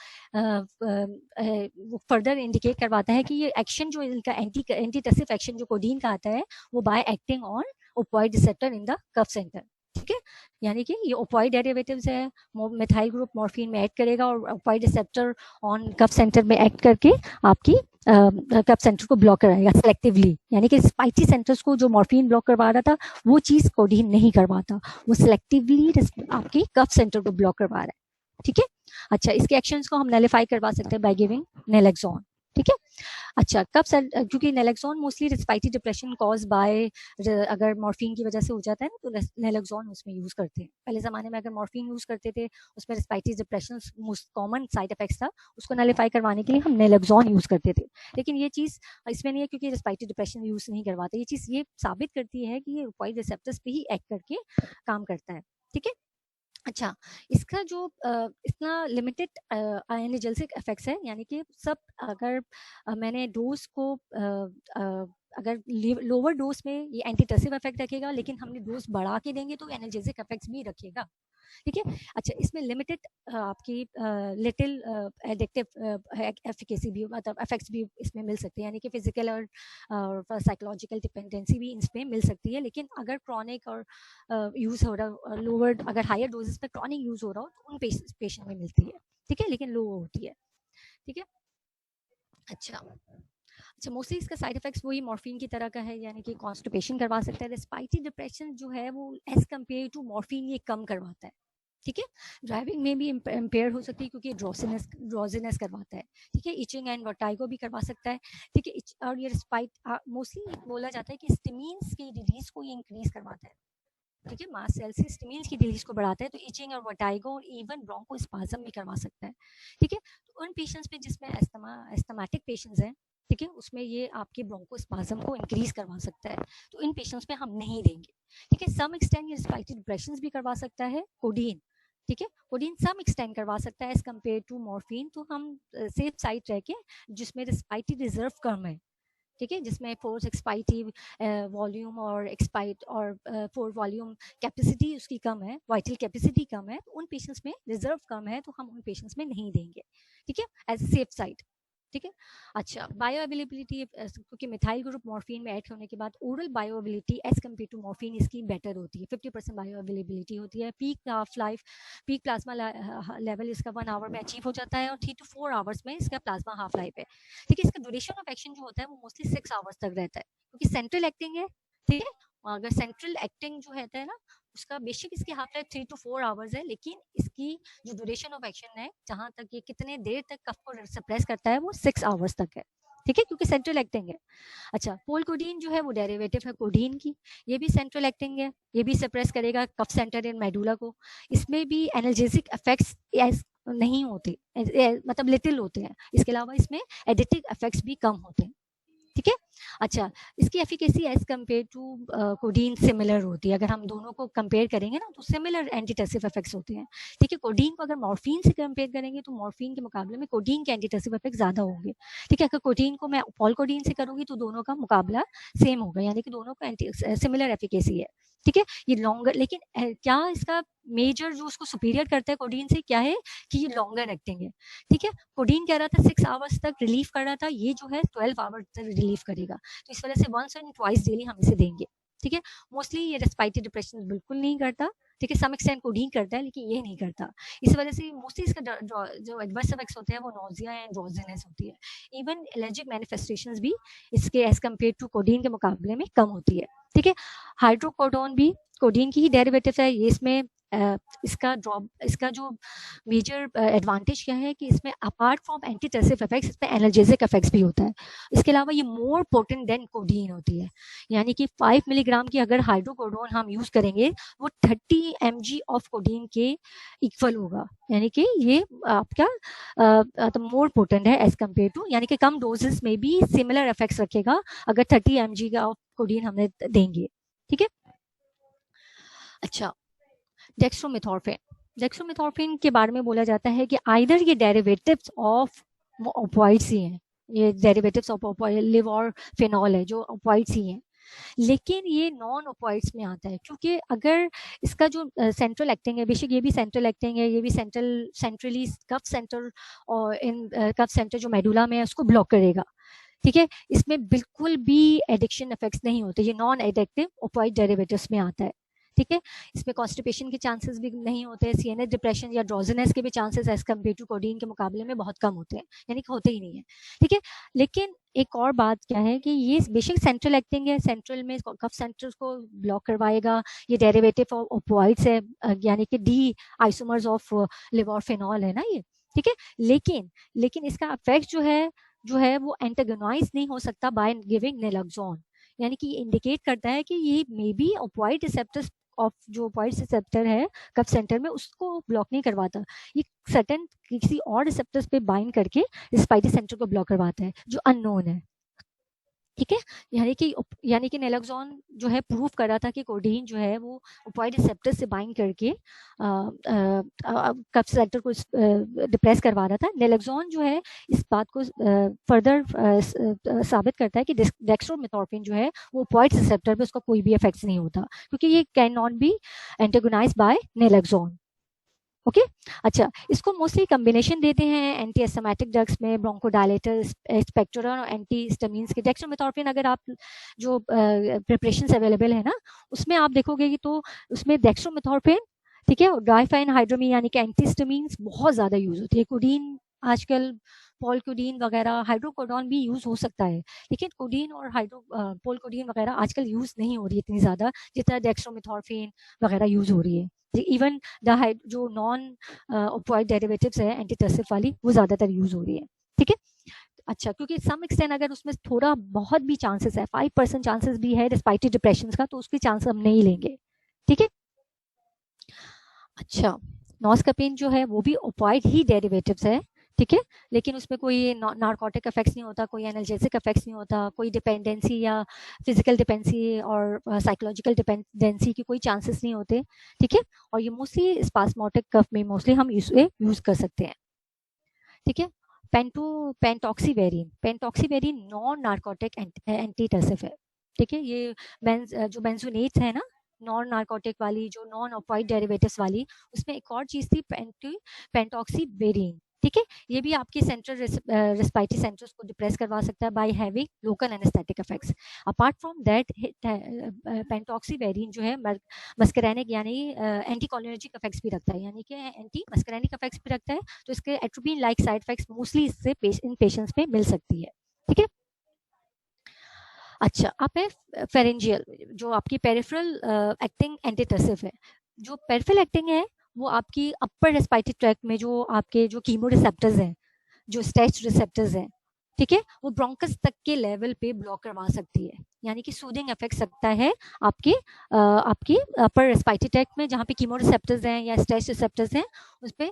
फर्दर इंडिकेट करवाता है कि ये एक्शन जो इनका एंटीटसिव एक्शन जो कोडीन का आता है वो by acting on opioid receptor in the cough centre, ठीक है। यानी कि ये ओपोइड डेरिवेटिव्स है, मिथाइल ग्रुप मॉर्फिन में ऐड करेगा और opioid receptor on cough centre में एक्ट करके आपकी कफ सेंटर को ब्लॉक कराएगा सेलेक्टिवली, यानी कि स्पाइसी सेंटर्स को जो मॉर्फिन ब्लॉक करवा रहा था वो चीज कोडीन नहीं करवाता, वो सेलेक्टिवली आपकी कफ सेंटर को ब्लॉक करवा रहा है, ठीक है। अच्छा, इसके एक्शंस को हम नलिफाई करवा सकते हैं बाय गिविंग नेलेक्सोन, ठीक है। अच्छा, कब सर, क्योंकि नेलेक्सोन mostly respiratory depression cause by, अगर मॉर्फिन की वजह से हो जाता है ना तो नेलेक्सोन उसमें यूज करते हैं। पहले जमाने में अगर मॉर्फिन यूज करते थे उसमें respiratory depression most common side effects था, उसको नलिफाई करवाने के लिए हम नेलेक्सोन यूज करते थे। लेकिन ये चीज इसमें नहीं है क्योंकि रेस्पिरेटरी डिप्रेशन यूज नहीं करवाते। ये चीज ये साबित करती है कि ये ओपोइड रिसेप्टर्स पे ही एक्ट करके काम करता है, ठीक है। अच्छा, इसका जो इतना लिमिटेड एनाल्जेसिक इफेक्ट्स है, यानी कि सब अगर मैंने डोज को अगर लोअर डोज में ये एंटीटसिव इफेक्ट रखेगा, लेकिन हमने डोज बढ़ा के देंगे तो एनाल्जेसिक इफेक्ट्स भी रखेगा, ठीक है। अच्छा, इसमें लिमिटेड आपकी लिटिल एडिक्टिव एफिकेसी भी, मतलब इफेक्ट्स भी इसमें मिल सकते हैं, यानी कि फिजिकल और साइकोलॉजिकल डिपेंडेंसी भी इसमें मिल सकती है। लेकिन अगर क्रॉनिक और यूज हो रहा, लोअर अगर हायर डोजेस पे क्रॉनिक यूज हो रहा हो तो उन पेशेंट में मिलती है, ठीक है, लेकिन लो होती है, ठीक है। अच्छा, मोस्टली इसका साइड इफेक्ट्स वही मॉर्फिन की तरह का है, यानी कि कॉन्स्टिपेशन करवा सकता है। रेस्पिरेटरी डिप्रेशन जो है वो एज कम्पेयर टू मॉर्फिन ये कम करवाता है, ठीक है। ड्राइविंग में भी इम्पेयर हो सकती है क्योंकि ड्रोजिनेस करवाता है, ठीक है। इचिंग एंड वर्टाइगो भी करवा सकता है, ठीक है। और ये मोस्टली बोला जाता है कि स्टिमीन्स की रिलीज को ये इंक्रीज करवाता है, ठीक है। मास्ट सेल से स्टिम्यूल्स की रिलीज को बढ़ाता है, तो इचिंग और वर्टाइगो और इवन ब्रोंकोस्पाज्म भी करवा सकता है, ठीक है। तो उन पेशेंट्स में जिसमें एस्थमाटिक पेशेंट्स हैं, ठीक है, उसमें ये आपके ब्रोंकोस्पाज्म को इंक्रीज करवा सकता है, तो इन पेशेंट्स में हम नहीं देंगे, ठीक है। सम एक्सटेंड ये रेस्पिरेटरी डिप्रेशन भी करवा सकता है कोडीन, ठीक है। कोडीन सम एक्सटेंड करवा सकता है एज कम्पेयर टू मॉर्फिन, तो हम सेफ साइड रह के जिसमें रेस्पिरेटरी रिजर्व कम है, ठीक है, जिसमें फोर्स एक्सपाइटिव वॉल्यूम और एक्सपाइट और फोर वॉल्यूम कैपेसिटी उसकी कम है, वाइटल कैपेसिटी कम है, तो उन पेशेंट्स में रिजर्व कम है, तो हम उन पेशेंट्स में नहीं देंगे, ठीक है, एज ए सेफ साइड, ठीक है। अच्छा, बायो अवेलेबिलिटी, क्योंकि मिथाइल ग्रुप मॉर्फिन में ऐड होने के बाद oral bioavailability as compared to morphine इसकी बेटर होती है, 50% बायो अवेलेबिलिटी होती है। Peak half life, peak plasma level इसका 1 आवर में अचीव हो जाता है और 3 to 4 आवर्स में इसका प्लाज्मा हाफ लाइफ है। ठीक है, इसका ड्यूरेशन ऑफ एक्शन जो होता है वो मोस्टली 6 आवर्स तक रहता है, क्योंकि सेंट्रल एक्टिंग है। ठीक है, अगर सेंट्रल एक्टिंग जो रहता है ना, उसका बेशक इसकी हाफ लाइफ 3 to 4 आवर्स है, लेकिन इसकी जो ड्यूरेशन ऑफ एक्शन है, जहां तक ये कितने देर तक कफ को सप्रेस करता है, वो 6 आवर्स तक है। ठीक है, क्योंकि सेंट्रल एक्टिंग है। अच्छा, पोलकोडीन जो है वो डेरिवेटिव है कोडीन की, ये भी सेंट्रल एक्टिंग है, ये भी सप्रेस करेगा कफ सेंटर इन मेडुला को। इसमें भी एनाल्जेसिक इफेक्ट्स नहीं होते, मतलब लिटिल होते हैं। इसके अलावा इसमें एडिटिव इफेक्ट्स भी कम होते हैं। ठीक है। अच्छा, इसकी efficacy as compared to codeine similar होती है। अगर हम दोनों को कंपेयर करेंगे ना, तो सिमिलर एंटीटसिव इफेक्ट्स होते हैं। ठीक है, कोडीन को अगर मॉर्फिन से कंपेयर करेंगे तो मॉर्फिन के मुकाबले में कोडीन के एंटीटसिव इफेक्ट ज्यादा होंगे। ठीक है, अगर कोडीन को मैं पॉलकोडीन से करूंगी तो दोनों का मुकाबला सेम होगा, यानी कि दोनों का सिमिलर एफिकेसी है। ठीक है, ये लॉन्गर, लेकिन क्या इसका मेजर जो उसको सुपीरियर करता है कोडीन से, क्या है कि ये लॉन्गर एक्टिंग है। ठीक है, कोडीन कह रहा था 6 आवर्स तक रिलीफ कर रहा था, ये जो है 12 आवर्स तक रिलीफ करेगा। तो इस वजह से वंस एंड ट्वाइस डेली हम इसे देंगे। ठीक है, मोस्टली ये रेस्पिरेटरी डिप्रेशन बिल्कुल नहीं करता। ठीक है, सम एक्सटेंट कोडीन करता है, लेकिन ये नहीं करता। इस वजह से मोस्टली इसका जो एडवर्स इफेक्ट्स होते हैं वो नोजिया एंड ड्रोजीनेस होती है। इवन एलर्जिक मैनिफेस्टेशंस भी इसके एज कम्पेयर टू कोडीन के मुकाबले में कम होती है। ठीक है, हाइड्रोकोडोन भी कोडीन की ही डेरिवेटिव है। ये इसमें इसका जो मेजर एडवांटेज क्या है कि इसमें अपार्ट फ्रॉम एंटीटसिव इफेक्ट्स, इसमें एनाल्जेसिक इफेक्ट्स भी होता है। इसके अलावा ये मोर पोटेंट देन कोडीन होती है, यानी कि 5 मिलीग्राम की अगर हाइड्रोकोडोन हम यूज करेंगे वो 30 mg ऑफ कोडीन के इक्वल होगा, यानी कि ये आपका मोर पोटेंट है एज कम्पेयर टू, यानी कि कम डोजेस में भी सिमिलर इफेक्ट्स रखेगा अगर 30 mg का ऑफ कोडीन हमने देंगे। ठीक है। अच्छा, डेक्स्ट्रोमेथॉर्फिन, डेक्स्ट्रोमेथॉर्फिन के बारे में बोला जाता है कि आइदर ये डेरिवेटिव्स ऑफ ऑपोइड्स ही हैं, ये डेरिवेटिव्स ऑफ लिवोरफेनॉल है जो ऑपोइड्स ही हैं, लेकिन ये नॉन ऑपोइड्स में आता है, क्योंकि अगर इसका जो सेंट्रल एक्टिंग है, बेशक ये भी सेंट्रल एक्टिंग है, ये भी सेंट्रली कफ सेंटर और इन कफ सेंटर जो मेडुला में है उसको ब्लॉक करेगा। ठीक है, इसमें बिल्कुल भी एडिक्शन इफेक्ट्स नहीं होते, ये नॉन एडिक्टिव ऑपोइड डेरिवेटिव्स में आता है। ठीक है, इसमें कॉन्स्टिपेशन के चांसेस भी नहीं होते, सीएनएस डिप्रेशन या ड्रोजीनेस के भी chances as compared to codeine के मुकाबले में बहुत कम होते हैं, यानी कि होते ही नहीं है। ठीक है, लेकिन एक और बात क्या है कि ये बेशक सेंट्रल एक्टिंग है, सेंट्रल में कफ सेंटर्स को ब्लॉक करवाएगा, ये डेरिवेटिव ऑफ ऑपोइड्स है, यानी कि डी आइसोमर्स ऑफ लिवोरफेनॉल है ना ये। ठीक है, लेकिन इसका इफेक्ट जो है वो एंटागोनाइज नहीं हो सकता बाय गिविंग नेलॉक्सोन, यानी कि ये इंडिकेट करता है कि ये मे बी ऑपोइड रिसेप्टर्स ऑफ जो ऑपोइड रिसेप्टर है कफ सेंटर में उसको ब्लॉक नहीं करवाता, ये सर्टेन किसी और रिसेप्टर्स पे बाइंड करके रिस्पाइटी सेंटर को ब्लॉक करवाता है जो अननोन है। ठीक है, यानी कि नेलॉक्सोन जो है प्रूव कर रहा था कि कोडीन जो है वो ऑपोइड रिसेप्टर से बाइंड करके कफ सेंटर को डिप्रेस करवा रहा था। नेलॉक्सोन जो है इस बात को फर्दर साबित करता है कि डेक्स्ट्रोमेथॉर्फिन जो है वो ऑपोइड रिसेप्टर पे उसका कोई भी इफेक्ट्स नहीं होता, क्योंकि ये can not be antagonized by naloxone. Okay, अच्छा, इसको मोस्टली कॉम्बिनेशन देते हैं एंटी एस्थमेटिक ड्रग्स में, ब्रोंकोडायलेटर, एक्सपेक्टोरन और एंटी हिस्टामिन्स के। डेक्स्ट्रोमेथॉर्फिन अगर आप जो प्रिपरेशंस अवेलेबल है ना उसमें आप देखोगे कि तो उसमें डेक्स्ट्रोमेथॉर्फिन, ठीक है, डाइफाइन हाइड्रोमी यानी कि एंटी हिस्टामिन्स बहुत ज्यादा यूज होती है। कोडीन आजकल पोलकोडीन वगैरह, हाइड्रोकोडोन भी यूज हो सकता है, लेकिन कोडीन और पोलकोडीन वगैरह आजकल यूज नहीं हो रही इतनी ज्यादा जितना डेक्स्ट्रोमेथॉर्फिन वगैरह यूज हो रही है। इवन जो नॉन ऑपोइड डेरिवेटिव्स है एंटीटसिव वाली वो ज्यादातर यूज हो रही है। ठीक है, अच्छा, क्योंकि सम एक्सटेंट अगर उसमें थोड़ा बहुत भी चांसेस है, 5% चांसेस भी है रेस्पिरेटरी डिप्रेशन का, तो उसके चांस हम नहीं लेंगे। ठीक है, अच्छा, नॉस्कपिन जो है वो भी ऑपोइड ही डेरिवेटिव्स है। ठीक है, लेकिन उसमें कोई नार्कोटिक इफेक्ट्स नहीं होता, कोई एनाल्जेसिक इफेक्ट्स नहीं होता, कोई डिपेंडेंसी या फिजिकल डिपेंडेंसी और साइकोलॉजिकल डिपेंडेंसी की कोई चांसेस नहीं होते। ठीक है, और ये मोस्टली स्पास्मोटिक कफ में मोस्टली हम यूज कर सकते हैं। ठीक है, पेंटॉक्सीवेरिन नॉन नार्कोटिक एंटीटसिव है। ठीक है, ये जो बेंजोनेट्स है ना, नॉन नार्कोटिक वाली, जो नॉन ऑपोइड डेरिवेटिव्स वाली, उसमें एक और चीज थी पेंटॉक्सीवेरिन। ठीक है, ये भी आपके सेंट्रल रेस्पिरेटरी सेंटर्स को डिप्रेस करवा सकता है by having local anaesthetic effects. Apart from that pentoxyverine जो है मस्करैनिक यानी एंटीकोलिनर्जिक इफेक्ट्स भी रखता है, यानी कि एंटी मस्करैनिक इफेक्ट्स भी रखता है, तो इसके atropine like side effects mostly इससे इन पेशेंट्स में मिल सकती है। ठीक है, अच्छा आप है फेरेंजियल जो आपकी पेरिफेरल एक्टिंग एंटीटसिव है। जो पेरिफेरल एक्टिंग है वो आपकी अपर रेस्पिरेटरी ट्रैक्ट में जो आपके जो कीमो रिसेप्टर्स हैं, जो स्ट्रेच रिसेप्टर्स हैं, ठीक है, वो ब्रोंकस तक के लेवल पे ब्लॉक करवा सकती है, यानी कि सूदिंग इफेक्ट सकता है आपके आपकी अपर रेस्पिरेटरी ट्रैक्ट में जहाँ पे कीमो रिसेप्टर्स हैं या स्ट्रेच रिसेप्टर्स हैं, उस पर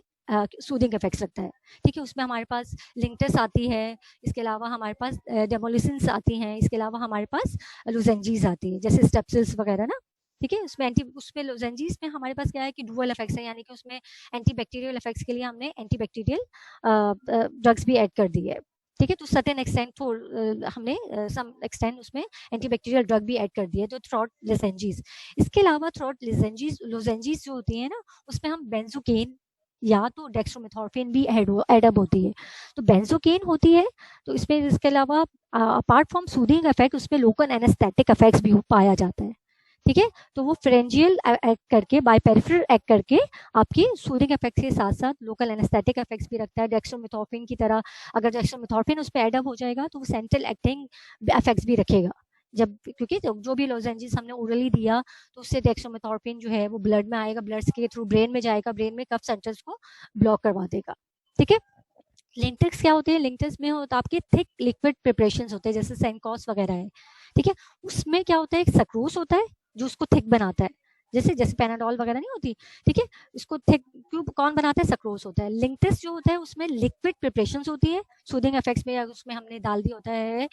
सूदिंग इफेक्ट लगता है। ठीक है, उसमें हमारे पास लिंक्टस आती है, इसके अलावा हमारे पास डेमोलिसिन्स आती हैं, इसके अलावा हमारे पास लुजेंजीज आती है जैसे स्टेप्सिल्स वगैरह ना। ठीक है, उसमें लोजेंजीज में हमारे पास क्या है कि डुअल इफेक्ट्स है, यानी कि उसमें एंटीबैक्टीरियल इफेक्ट्स के लिए हमने एंटीबैक्टीरियल ड्रग्स भी ऐड कर दी है। ठीक है, तो सर्टेन एक्सटेंट हमने सम एक्सटेंट उसमें एंटीबैक्टीरियल ड्रग भी ऐड कर दिया है, तो थ्रॉट लोजेंजीज। इसके अलावा थ्रॉट लोजेंजीज जो होती है ना, उसमें हम बेंजोकेन या तो डेक्स्ट्रोमेथॉर्फिन भी एडअप होती है, तो बेंजोकेन होती है। तो इसमें इसके अलावा अपार्ट फ्रॉम सूदिंग इफेक्ट उसमें लोकल एनेस्थेटिक इफेक्ट्स भी पाया जाता है। ठीक है, तो वो फ्रेंजियल एक्ट करके बाय पेरिफेरल एक्ट करके आपकी सूदिंग इफेक्ट के साथ साथ लोकल एनेस्थेटिक इफेक्ट्स भी रखता है डेक्स्ट्रोमेथॉर्फिन की तरह। अगर डेक्स्ट्रोमेथॉर्फिन उस पर एडअप हो जाएगा तो वो सेंट्रल एक्टिंग इफेक्ट्स भी रखेगा, जब क्योंकि जो भी लोजेंजीज हमने ओरली दिया तो उससे डेक्स्ट्रोमेथॉर्फिन जो है वो ब्लड में आएगा, ब्लड के थ्रू ब्रेन में जाएगा, ब्रेन में कफ सेंटर्स को ब्लॉक करवा देगा। ठीक है, लिंक्टस क्या होते हैं, लिंक्टस में होता है आपके थिक लिक्विड प्रिपरेशंस होते हैं जैसे सेंकॉस वगैरह है। ठीक है, उसमें क्या होता है, एक सक्रोस होता है जो उसको थिक बनाता है, जैसे जैसे पेनाडोल वगैरह नहीं होती। ठीक है, इसको थिक क्यूब कौन बनाता है, सक्रोस होता है। लिंक्टस जो होता है उसमें लिक्विड प्रिपरेशंस होती है, सूदिंग इफेक्ट्स में उसमें हमने डाल दिया होता है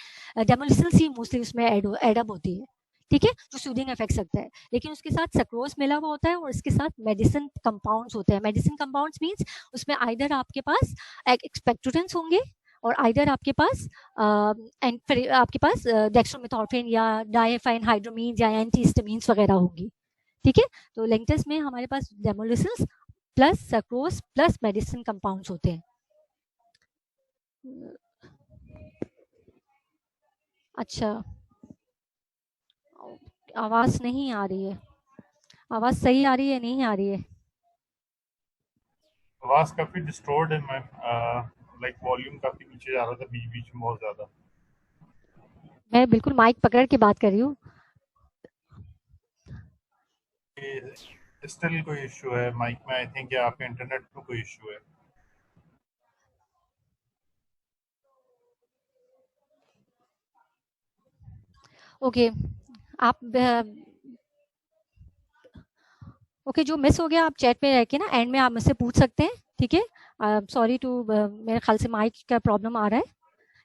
डेमोलिसिल सी मोस्टली उसमें एडअप होती है। ठीक है, जो सूदिंग इफेक्ट सकता है, लेकिन उसके साथ सक्रोस मिला हुआ होता है और इसके साथ मेडिसिन कंपाउंड्स होते हैं। मेडिसिन कंपाउंड्स मींस उसमें आइदर आपके पास एक्सपेक्टोरेंट्स होंगे और आइदर आपके पास डेक्स्ट्रोमेथॉर्फिन या डायफाइन हाइड्रोमीन या एंटीहिस्टामिन्स वगैरह होंगी। ठीक है, तो लिंक्टस में हमारे पास डेमोलिसिस plus sucrose plus medicine compounds होते हैं। अच्छा, आवाज नहीं आ रही है, आवाज सही आ रही है नहीं आ रही है? आवाज काफी डिस्टॉर्ट है मैम, लाइक वॉल्यूम काफी नीचे जा रहा था बीच बीच में बहुत ज्यादा। मैं बिल्कुल माइक पकड़ के बात कर रही हूँ। स्टिल कोई इशू है माइक में, आई थिंक, या आपके इंटरनेट में कोई इशू है। ओके, आप ओके जो मिस हो गया आप चैट पे रह के ना एंड में आप मुझसे पूछ सकते हैं। ठीक है, सॉरी टू मेरे ख्याल से माइक का प्रॉब्लम आ रहा है।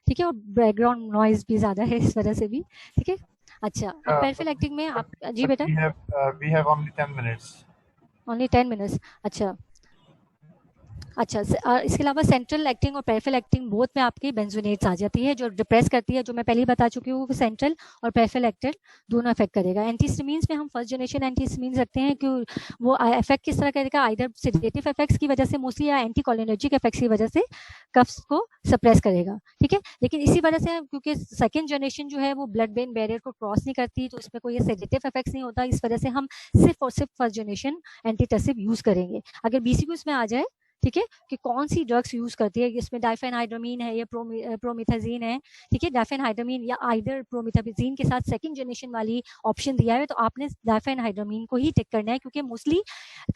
ठीक है, और बैकग्राउंड नॉइज भी ज़्यादा है इस वजह से भी। ठीक है, अच्छा अब पेरिफेरल एक्टिंग में आप जी बेटा। We have only 10 minutes. Only 10 minutes, अच्छा अच्छा। इसके अलावा सेंट्रल एक्टिंग और पेरिफेरल एक्टिंग बोथ में आपकी बेंजोनेट्स आ जाती है जो डिप्रेस करती है, जो मैं पहले ही बता चुकी हूँ। सेंट्रल और पेरिफेरल एक्टिंग दोनों इफेक्ट करेगा। एंटीहिस्टामिन्स में हम फर्स्ट जनरेशन एंटीहिस्टामिन्स रखते हैं कि वो इफेक्ट किस तरह करेगा, आइदर सेडेटिव इफेक्ट्स की वजह से मोस्टली या एंटीकोलिनर्जिक इफेक्ट्स की वजह से कफ्स को सप्रेस करेगा। ठीक है, लेकिन इसी वजह से क्योंकि सेकेंड जनरेशन जो है वो ब्लड ब्रेन बैरियर को क्रॉस नहीं करती, तो इसमें कोई सेडेटिव इफेक्ट्स नहीं होता, इस वजह से हम सिर्फ और सिर्फ फर्स्ट जनरेशन एंटीटसिव यूज करेंगे। अगर बीसीक्यूज में आ जाए, ठीक है, कि कौन सी ड्रग्स यूज करती है, इसमें डाइफेनहाइड्रामीन है या प्रोमिथाजीन है। ठीक है, डाइफेनहाइड्रामीन या आइदर प्रोमिथाजीन के साथ सेकंड जनरेशन वाली ऑप्शन दिया है, तो आपने डाइफेनहाइड्रामीन को ही टिक करना है, क्योंकि मोस्टली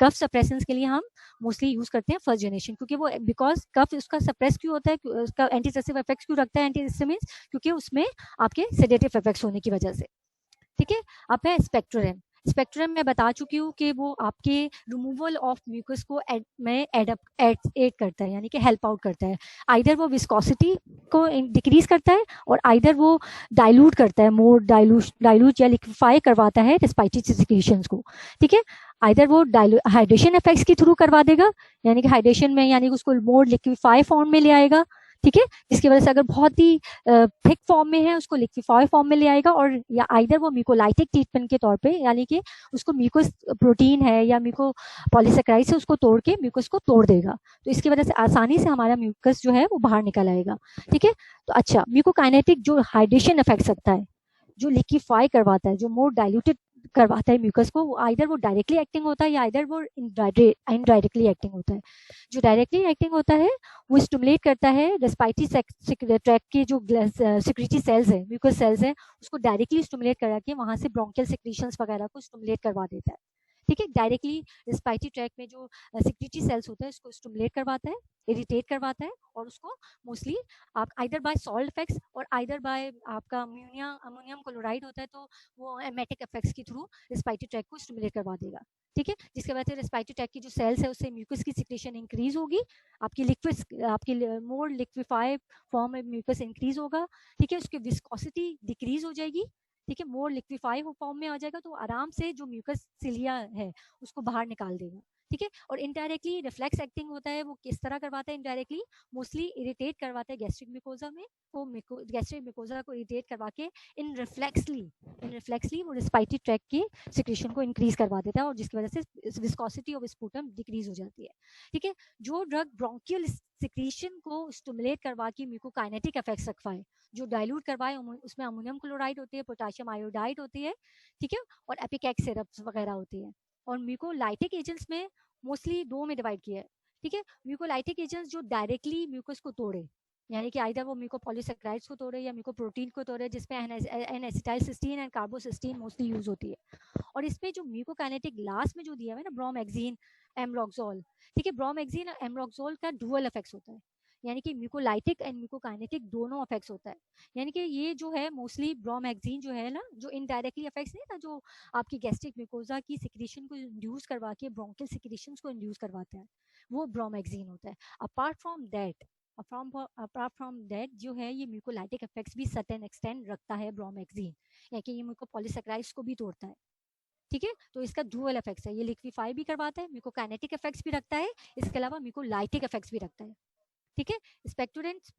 कफ सप्रेसेंस के लिए हम मोस्टली यूज करते हैं फर्स्ट जनरेशन, क्योंकि वो बिकॉज कफ उसका सप्रेस क्यों होता है, उसका एंटीसेसिव इफेक्ट क्यों रखता है एंटीहिस्टामिन्स, क्योंकि उसमें आपके सेडेटिव इफेक्ट्स होने की वजह से। ठीक है, अब है स्पेक्ट्रम। स्पेक्ट्रम में बता चुकी हूँ कि वो आपके रिमूवल ऑफ म्यूकस को में एड करता है, यानी कि हेल्प आउट करता है। आइदर वो विस्कोसिटी को डिक्रीज करता है और आइदर वो डाइल्यूट करता है, मोर डाइल्यूट या लिक्विफाई करवाता है रेस्पिरेटरी सिक्रीशंस को। ठीक है, आइदर वो हाइड्रेशन इफेक्ट्स के थ्रू करवा देगा, यानी कि हाइड्रेशन में यानी कि उसको मोर लिक्विफाई फॉर्म में ले आएगा। ठीक है, जिसकी वजह से अगर बहुत ही थिक फॉर्म में है उसको लिक्विफाई फॉर्म में ले आएगा, और या आइदर वो म्यूकोलाइटिक ट्रीटमेंट के तौर पे, यानी कि उसको म्यूकोस प्रोटीन है या म्यूको पॉलीसेक्राइड से उसको तोड़ के म्यूकस को तोड़ देगा, तो इसकी वजह से आसानी से हमारा म्यूकस जो है वो बाहर निकल आएगा। ठीक है, तो अच्छा, म्यूकोकाइनेटिक जो हाइड्रेशन इफेक्ट सकता है, जो लिक्विफाई करवाता है, जो मोर डाइल्यूटेड करवाता है म्यूकस को, आइदर वो डायरेक्टली एक्टिंग होता है या आइदर वो इनडायरेक्टली एक्टिंग होता है। जो डायरेक्टली एक्टिंग होता है वो स्टिमुलेट करता है रेस्पिरेटरी ट्रैक के जो सिक्रेटरी सेल्स है, म्यूकस सेल्स है, उसको डायरेक्टली स्टिमुलेट करा के वहां से ब्रोंकियल सिक्रीशंस वगैरह को स्टिमुलेट करवा देता है। ठीक है, डायरेक्टली रेस्पिरेटरी ट्रैक में जो सिक्रेटरी सेल्स होता है उसको स्टिमुलेट करवाता है, इरिटेट करवाता है, और उसको मोस्टली आप आइदर बाय सॉल्ट इफेक्ट्स और आइदर बाय आपका अमोनियम क्लोराइड होता है तो वो एमेटिक इफेक्ट्स के थ्रू रेस्पिरेटरी ट्रैक को स्टिमुलेट करवा देगा। ठीक है, जिसके वजह से रेस्पिरेटरी ट्रैक की जो सेल्स है उससे म्यूकस की सिक्रेशन इंक्रीज होगी, आपकी लिक्विड आपकी मोर लिक्विफाइड फॉर्म में म्यूकस इंक्रीज होगा। ठीक है, उसकी विस्कोसिटी डिक्रीज हो जाएगी। ठीक है, मोर लिक्विफाई फॉर्म में आ जाएगा, तो आराम से जो म्यूकस सिलिया है उसको बाहर निकाल देगा। ठीक है, और इनडायरेक्टली रिफ्लेक्स एक्टिंग होता है, वो किस तरह करवाता है इनडायरेक्टली, मोस्टली इरिटेट करवाता है गैस्ट्रिक म्यूकोजा में, वो गैस्ट्रिक म्यूकोजा को इरिटेट करवा के इन रिफ्लेक्सली वो रेस्पिरेटरी ट्रैक के सिक्रेशन को इंक्रीज करवा देता है, और जिसकी वजह से विस्कोसिटी ऑफ स्पूटम डिक्रीज हो जाती है। ठीक है, जो ड्रग ब्रोंकियल सिक्रीशन को स्टिमुलेट करवा के म्यूकोकाइनेटिक इफेक्ट्स रखवाए, जो डाइल्यूट करवाए, उसमें अमोनियम क्लोराइड होती है, पोटेशियम आयोडाइड होती है। ठीक है, और एपिकैक सिरप्स वगैरह होती है। और म्यूकोलाइटिक एजेंट्स में मोस्टली दो में डिवाइड किया है। ठीक है, म्यूकोलाइटिक एजेंट्स जो डायरेक्टली म्यूकस को तोड़े, यानी कि आइदर वो म्यूकोपॉलीसेक्राइड्स को तोड़े या म्यूकोप्रोटीन को तोड़े, जिसमें N acetylcysteine and carbocisteine mostly use होती है। और इसमें जो म्यूकोकाइनेटिक लास्ट में जो दिया हुआ है ना, ब्रोमैक्सिन एमरोक्सोल, ठीक है, ब्रोमैक्सिन और एमरोक्सोल का डुअल इफेक्ट्स होता है, यानी कि म्यूकोलाइटिक एंड म्यूकोकाइनेटिक दोनों इफेक्ट्स होता है। यानी कि ये जो है मोस्टली ब्रोमैक्सिन जो है ना, जो इनडायरेक्टली इफेक्ट्स नहीं था, जो आपकी गैस्ट्रिक म्यूकोजा की सिक्रीशन को इंड्यूस करवा के ब्रोंकियल सिक्रीशंस को इंड्यूस करवाता है, वो ब्रोमैक्सिन होता है। अपार्ट फ्रॉम दैट जो है ये म्यूकोलाइटिक इफेक्ट्स भी सर्टेन एक्सटेंड रखता है ब्रोमैक्सिन, यानी कि ये म्यूकोपॉलीसेक्राइड्स को भी तोड़ता है। ठीक है, तो इसका डुअल इफेक्ट्स है, ये लिक्विफाई भी करवाता है, म्यूकोकाइनेटिक इफेक्ट्स भी रखता है, इसके अलावा म्यूकोलाइटिक इफेक्ट्स भी रखता है। ठीक है, स्पेक्टोरेंट्स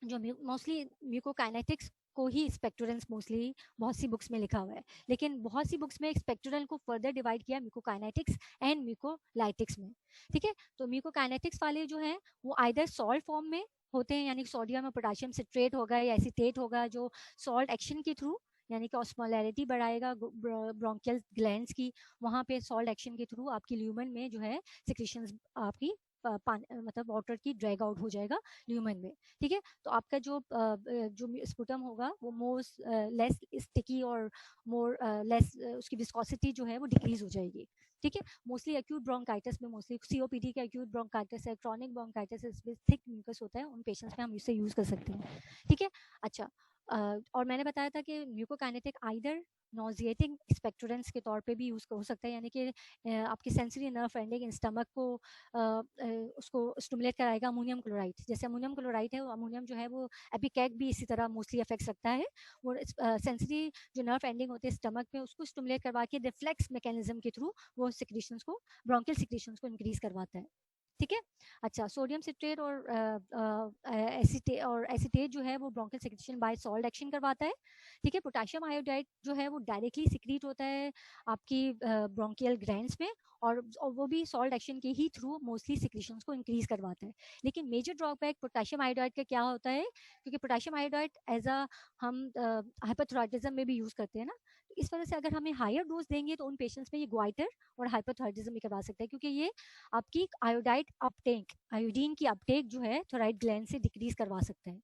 जो मोस्टली म्यूकोकाइनेटिक्स को ही स्पेक्टोरेंट्स मोस्टली बहुत सी बुक्स में लिखा हुआ है, लेकिन बहुत सी बुक्स में स्पेक्टोरल को फर्दर डिवाइड किया म्यूकोकाइनेटिक्स एंड म्यूकोलाइटिक्स में। ठीक है, तो म्यूकोकाइनेटिक्स वाले जो है वो आइदर सॉल्ट फॉर्म में होते हैं, यानी सोडियम और पोटेशियम सिट्रेट होगा या एसीटेट होगा, जो सॉल्ट एक्शन के थ्रू, यानी कि ऑस्मोलैरिटी बढ़ाएगा ब्रोंकियल ग्लैंड्स की, वहाँ पे सॉल्ट एक्शन के थ्रू आपकी ल्यूमन में जो है सिक्रीशंस आपकी मतलब वाटर की ड्रैग आउट हो जाएगा ल्यूमन में। ठीक है, तो आपका जो स्पुटम होगा वो मोर लेस स्टिकी और मोर लेस उसकी विस्कोसिटी जो है वो डिक्रीज हो जाएगी। ठीक है, मोस्टली एक्यूट ब्रोंकाइटिस में, मोस्टली सीओपीडी का एक्यूट ब्रोंकाइटिस है, क्रॉनिक ब्रोंकाइटिस इसमें थिक म्यूकस होता है, उन पेशेंट्स में हम इसे यूज कर सकते हैं। ठीक है, अच्छा, और मैंने बताया था कि म्यूकोकाइनेटिक आइदर नॉजिएटिंग एक्सपेक्टोरेंट्स के तौर पे भी यूज हो सकता है, यानी कि आपकी सेंसरी नर्व एंडिंग स्टमक को उसको स्टिमुलेट कराएगा अमोनियम क्लोराइड, जैसे अमोनियम क्लोराइड है, वो अमोनियम जो है वो एपिकैक भी इसी तरह मोस्टली अफेक्ट सकता है, वो सेंसरी जो नर्व एंडिंग होती है स्टमक में उसको स्टिमुलेट करवा के रिफ्लेक्स मैकेनिज्म के थ्रू वो सिक्रीशंस को, ब्रोंकियल सिक्रीशंस को इंक्रीज करवाता है। ठीक है, अच्छा, सोडियम सिट्रेट और एसीटेट जो है वो bronchial secretion bye salt action करवाता है। ठीक है, पोटेशियम आयोडाइड जो है वो डायरेक्टली सिक्रीट होता है आपकी ब्रोंकियल ग्लैंड्स में, और वो भी सॉल्ट एक्शन के ही थ्रू मोस्टली सिक्रीशंस को इंक्रीज करवाता है। लेकिन मेजर ड्रॉबैक पोटेशियम आयोडाइड का क्या होता है, क्योंकि पोटेशियम आयोडाइड एज अ हम हाइपोथायराइडिज्म में भी यूज करते हैं ना, तो इस वजह से अगर हमें हायर डोज देंगे तो उन पेशेंट्स में ये ग्वाइटर और हाइपोथायराइडिज्म भी करवा सकता है, क्योंकि ये आपकी आयोडाइड अपटेक, आयोडीन की अपटेक जो है थोराइड ग्लैंड से डिक्रीज करवा सकता है।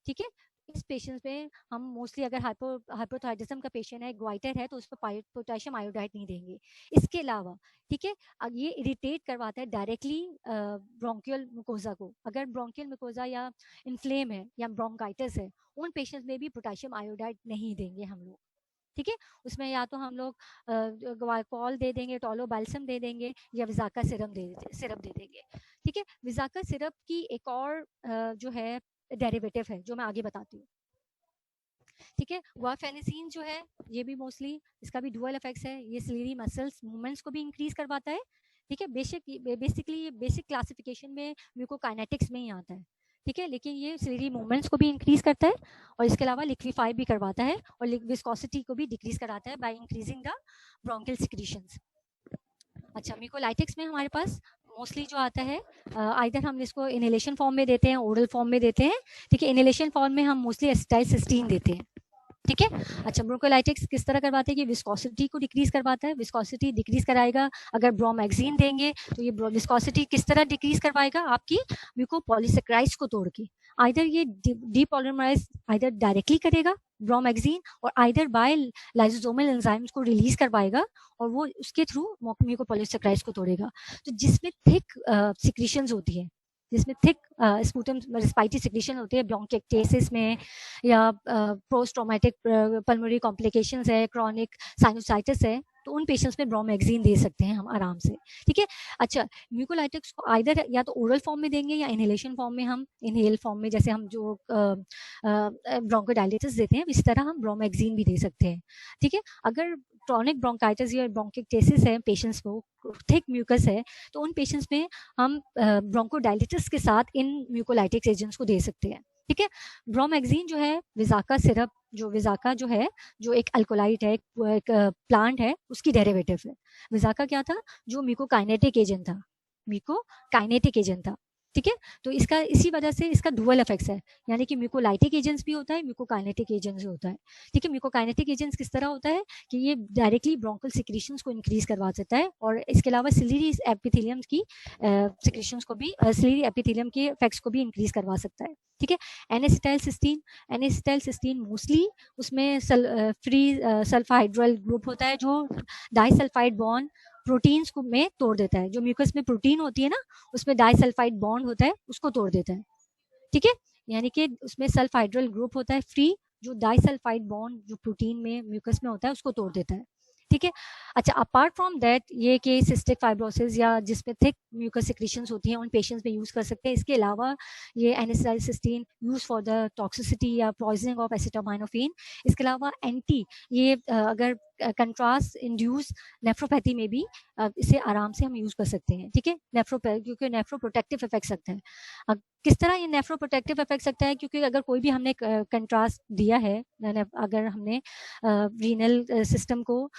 ठीक है, इस पेशेंट्स में हम मोस्टली अगर हाइपोथायराइडिज्म का पेशेंट है, ग्वाइटर है, तो उस पर पोटेशियम आयोडाइड नहीं देंगे। इसके अलावा ठीक है, ये इरिटेट करवाता है डायरेक्टली ब्रोंकियल म्यूकोजा को, अगर ब्रोंकियल म्यूकोजा या इन्फ्लेम है या ब्रोंकाइटिस है, उन पेशेंट्स में भी पोटेशियम आयोडाइड नहीं देंगे हम लोग। ठीक है, उसमें या तो हम लोग ग्वाइकॉल दे देंगे, टोलो बाल्सम दे देंगे, या विजाका सिरप दे देंगे। ठीक है, विजाका सिरप की एक और जो है डेरिवेटिव है जो मैं आगे बताती हूँ। ठीक है, वाफेनिसिन जो है ये भी मोस्टली इसका भी डुअल इफेक्ट्स है, ये सिलेरी मसल्स मूवमेंट्स को भी इंक्रीज करवाता है। ठीक है, बेसिकली ये बेसिक क्लासिफिकेशन में म्यूकोकाइनेटिक्स में ही आता है। ठीक है, लेकिन ये सिलेरी मूवमेंट्स को भी इंक्रीज करता है और इसके अलावा लिक्विफाई भी करवाता है और विस्कोसिटी को भी डिक्रीज कराता है by increasing the bronchial secretions. अच्छा, म्यूकोलाइटिक्स में हमारे पास मोस्टली जो आता है आइदर हम इसको इनहेलेशन फॉर्म में देते हैं, ओरल फॉर्म में देते हैं। ठीक है, इनहेलेशन फॉर्म में हम मोस्टली एसिटाइलसिस्टीन देते हैं। ठीक है, अच्छा, ब्रोंकोलाइटिक्स किस तरह करवाते हैं कि विस्कोसिटी को डिक्रीज करवाता है। विस्कोसिटी डिक्रीज कराएगा। अगर ब्रोमैक्सिन देंगे तो ये विस्कोसिटी किस तरह डिक्रीज करवाएगा, आपकी म्यूकोपॉलीसेक्राइड्स को तोड़ के। आइदर ये डीपॉलीमराइज आइदर डायरेक्टली करेगा ब्रोमैक्सिन और आइदर बाय लाइसोसोमल एंजाइम्स को रिलीज करवाएगा और वो उसके थ्रू म्यूकोपॉलीसेक्राइड्स को तोड़ेगा। तो जिसमें थिक सिक्रीशंस होती है, जिसमें थिक स्पूटम रिस्पाइटी सिक्रीशन होती है ब्रोंकिएक्टेसिस में या पोस्ट ट्रॉमेटिक पल्मोनरी कॉम्प्लिकेशंस है, क्रॉनिक साइनोसाइटिस है, तो उन पेशेंट्स में ब्रोमैक्सिन दे सकते हैं हम आराम से। ठीक है, अच्छा, म्यूकोलाइटिक्स को आइदर या तो ओरल फॉर्म में देंगे या इनहेलेशन फॉर्म में। हम इनहेल फॉर्म में जैसे हम जो ब्रोंकोडायलिटिस देते हैं इस तरह हम ब्रोमैक्सिन भी दे सकते हैं। ठीक है, अगर क्रॉनिक ब्रोंकाइटिस या ब्रोंकिएक्टेसिस है, पेशेंट्स को थिक म्यूकस है, तो उन पेशेंट्स में हम ब्रोंकोडायलिटिस के साथ इन म्यूकोलाइटिक्स एजेंट्स को दे सकते हैं। ठीक है, ब्रोमैक्सिन जो है विजाका सिरप, जो विजाका जो है जो एक अल्कोलाइट है, एक प्लांट है, उसकी डेरिवेटिव है। विजाका क्या था, जो म्यूकोकाइनेटिक एजेंट था, म्यूकोकाइनेटिक एजेंट था। ठीक है, तो इसका इसी वजह से इसका डुअल इफेक्ट्स है, यानी कि म्यूकोलाइटिक एजेंट्स भी होता है, म्यूकोकाइनेटिक एजेंट्स भी होता है। ठीक है, म्यूकोकाइनेटिक एजेंट्स किस तरह होता है कि ये डायरेक्टली ब्रोंकल सिक्रीशंस को इंक्रीज करवा देता है और इसके अलावा सिलियरी एपिथेलियम की सिक्रीशंस को भी, सिलियरी एपिथेलियम के इफेक्ट्स को भी इंक्रीज करवा सकता है। ठीक है, एनेसिटाइलसिस्टीन, एनेसिटाइलसिस्टीन मोस्टली उसमें फ्री सल्फाहाइड्रल ग्रुप होता है जो डाइसल्फाइड बॉन्ड प्रोटीन्स को में तोड़ देता है। जो म्यूकस में प्रोटीन होती है ना, उसमें डाइसल्फाइड बॉन्ड होता है, उसको तोड़ देता है। ठीक है, यानी कि उसमें सल्फाइड्रल ग्रुप होता है फ्री, जो डाइसल्फाइड बॉन्ड जो प्रोटीन में म्यूकस में होता है उसको तोड़ देता है। ठीक है, अच्छा, अपार्ट फ्रॉम दैट ये कि सिस्टिक फाइब्रोसिस या जिसमें थिक म्यूकस सिक्रीशंस होती हैं उन पेशेंट्स में यूज कर सकते हैं। इसके अलावा ये एनेसिटाइलसिस्टीन यूज फॉर द टॉक्सिसिटी या पॉइजनिंग ऑफ एसिटामाइनोफेन। इसके अलावा एंटी ये अगर कंट्रास्ट इंड्यूस नेफ्रोपैथी में भी इसे आराम से हम यूज कर सकते हैं। ठीक है, क्योंकि नेफ्रोप्रोटेक्टिव इफेक्ट सकता है। किस तरह ये नेफ्रोप्रोटेक्टिव इफेक्ट सकता है, क्योंकि अगर कोई भी हमने कंट्रास्ट दिया है, अगर हमने रीनल सिस्टम को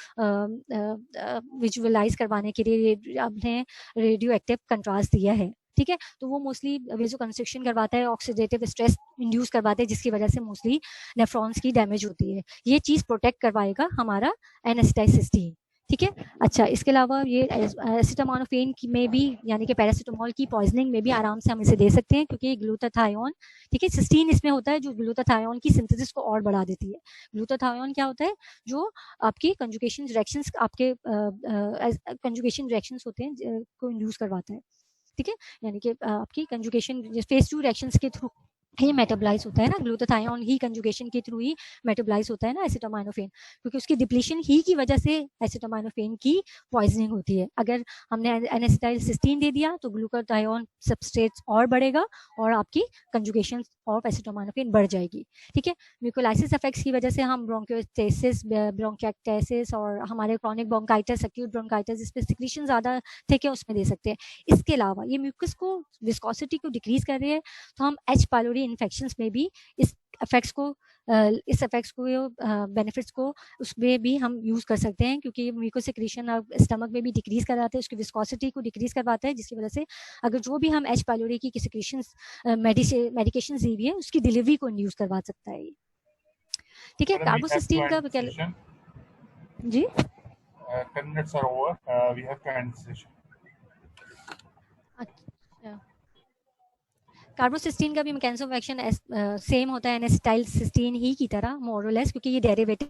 विजुअलाइज करवाने के लिए आपने रेडियो एक्टिव कंट्रास्ट दिया है, ठीक है, तो वो मोस्टली वेजो कंस्ट्रिक्शन करवाता है, ऑक्सीडेटिव स्ट्रेस इंड्यूस करवाता है, जिसकी वजह से मोस्टली नेफ्रॉन्स की डैमेज होती है। ये चीज प्रोटेक्ट करवाएगा हमारा एनेस्टाइसिस्टीन। ठीक है, अच्छा, इसके अलावा ये एसिटामानोफेन में भी, यानी कि पैरासिटामोल की पॉइजनिंग में भी आराम से हम इसे दे सकते हैं, क्योंकि ग्लूटाथायोन, ठीक है, सिस्टीन इसमें होता है जो ग्लूटाथायोन की सिंथेसिस को और बढ़ा देती है। ग्लूटाथायोन क्या होता है, जो आपकी कंजुगेशन रिएक्शंस, आपके कंजुगेशन रिएक्शंस होते हैं को इंड्यूस करवाता है। ठीक है, यानी कि आपकी कंजुगेशन फेज 2 रिएक्शंस के थ्रू ही मेटाबोलाइज होता है ना, ग्लूटाथायोन ही कंजुगेशन के थ्रू ही मेटाबोलाइज होता है ना एसिटामाइनोफेन, क्योंकि उसकी डिप्लीशन ही की वजह से एसिटामाइनोफेन की पॉइजनिंग होती है। अगर हमने एनेसिटाइलसिस्टीन दे दिया तो ग्लूटाथायोन सबस्ट्रेट्स और बढ़ेगा और आपकी कंजुगेशन ऑफ एसिटामाइनोफेन बढ़ जाएगी। ठीक है, म्यूकोलाइसिस इफेक्ट्स की वजह से हम ब्रोंकियोस्टेसिस, ब्रोंकिएक्टेसिस और हमारे क्रॉनिक ब्रोंकाइटिस, एक्यूट ब्रोंकाइटिस जिसमें सिक्रीशन ज्यादा थिक है उसमें दे सकते हैं। इसके अलावा ये म्यूकस को, विस्कोसिटी को डिक्रीज कर रही है, तो हम एच पाइलोरी इन्फेक्शंस में भी इस इफेक्ट्स को बेनिफिट्स को उसमें भी हम यूज कर सकते हैं, क्योंकि म्यूकस सिक्रीशन स्टमक में भी डिक्रीज कराते हैं, उसकी विस्कोसिटी को डिक्रीज करवाता है, जिसकी वजह से अगर जो भी हम एच पाइलोरी की सिक्रीशंस मेडिकेशन दी हुई है उसकी डिलीवरी को इंड्यूस करवा सकता है। ठीक है, कार्बोसिस्टीन का जी 10 minutes are over. We have to end the session. अच्छा, कार्बोसिस्टीन का भी मैकेनिज्म ऑफ एक्शन सेम होता है एनेसिटाइलसिस्टीन ही की तरह मोर और लेस, क्योंकि ये डेरिवेटिव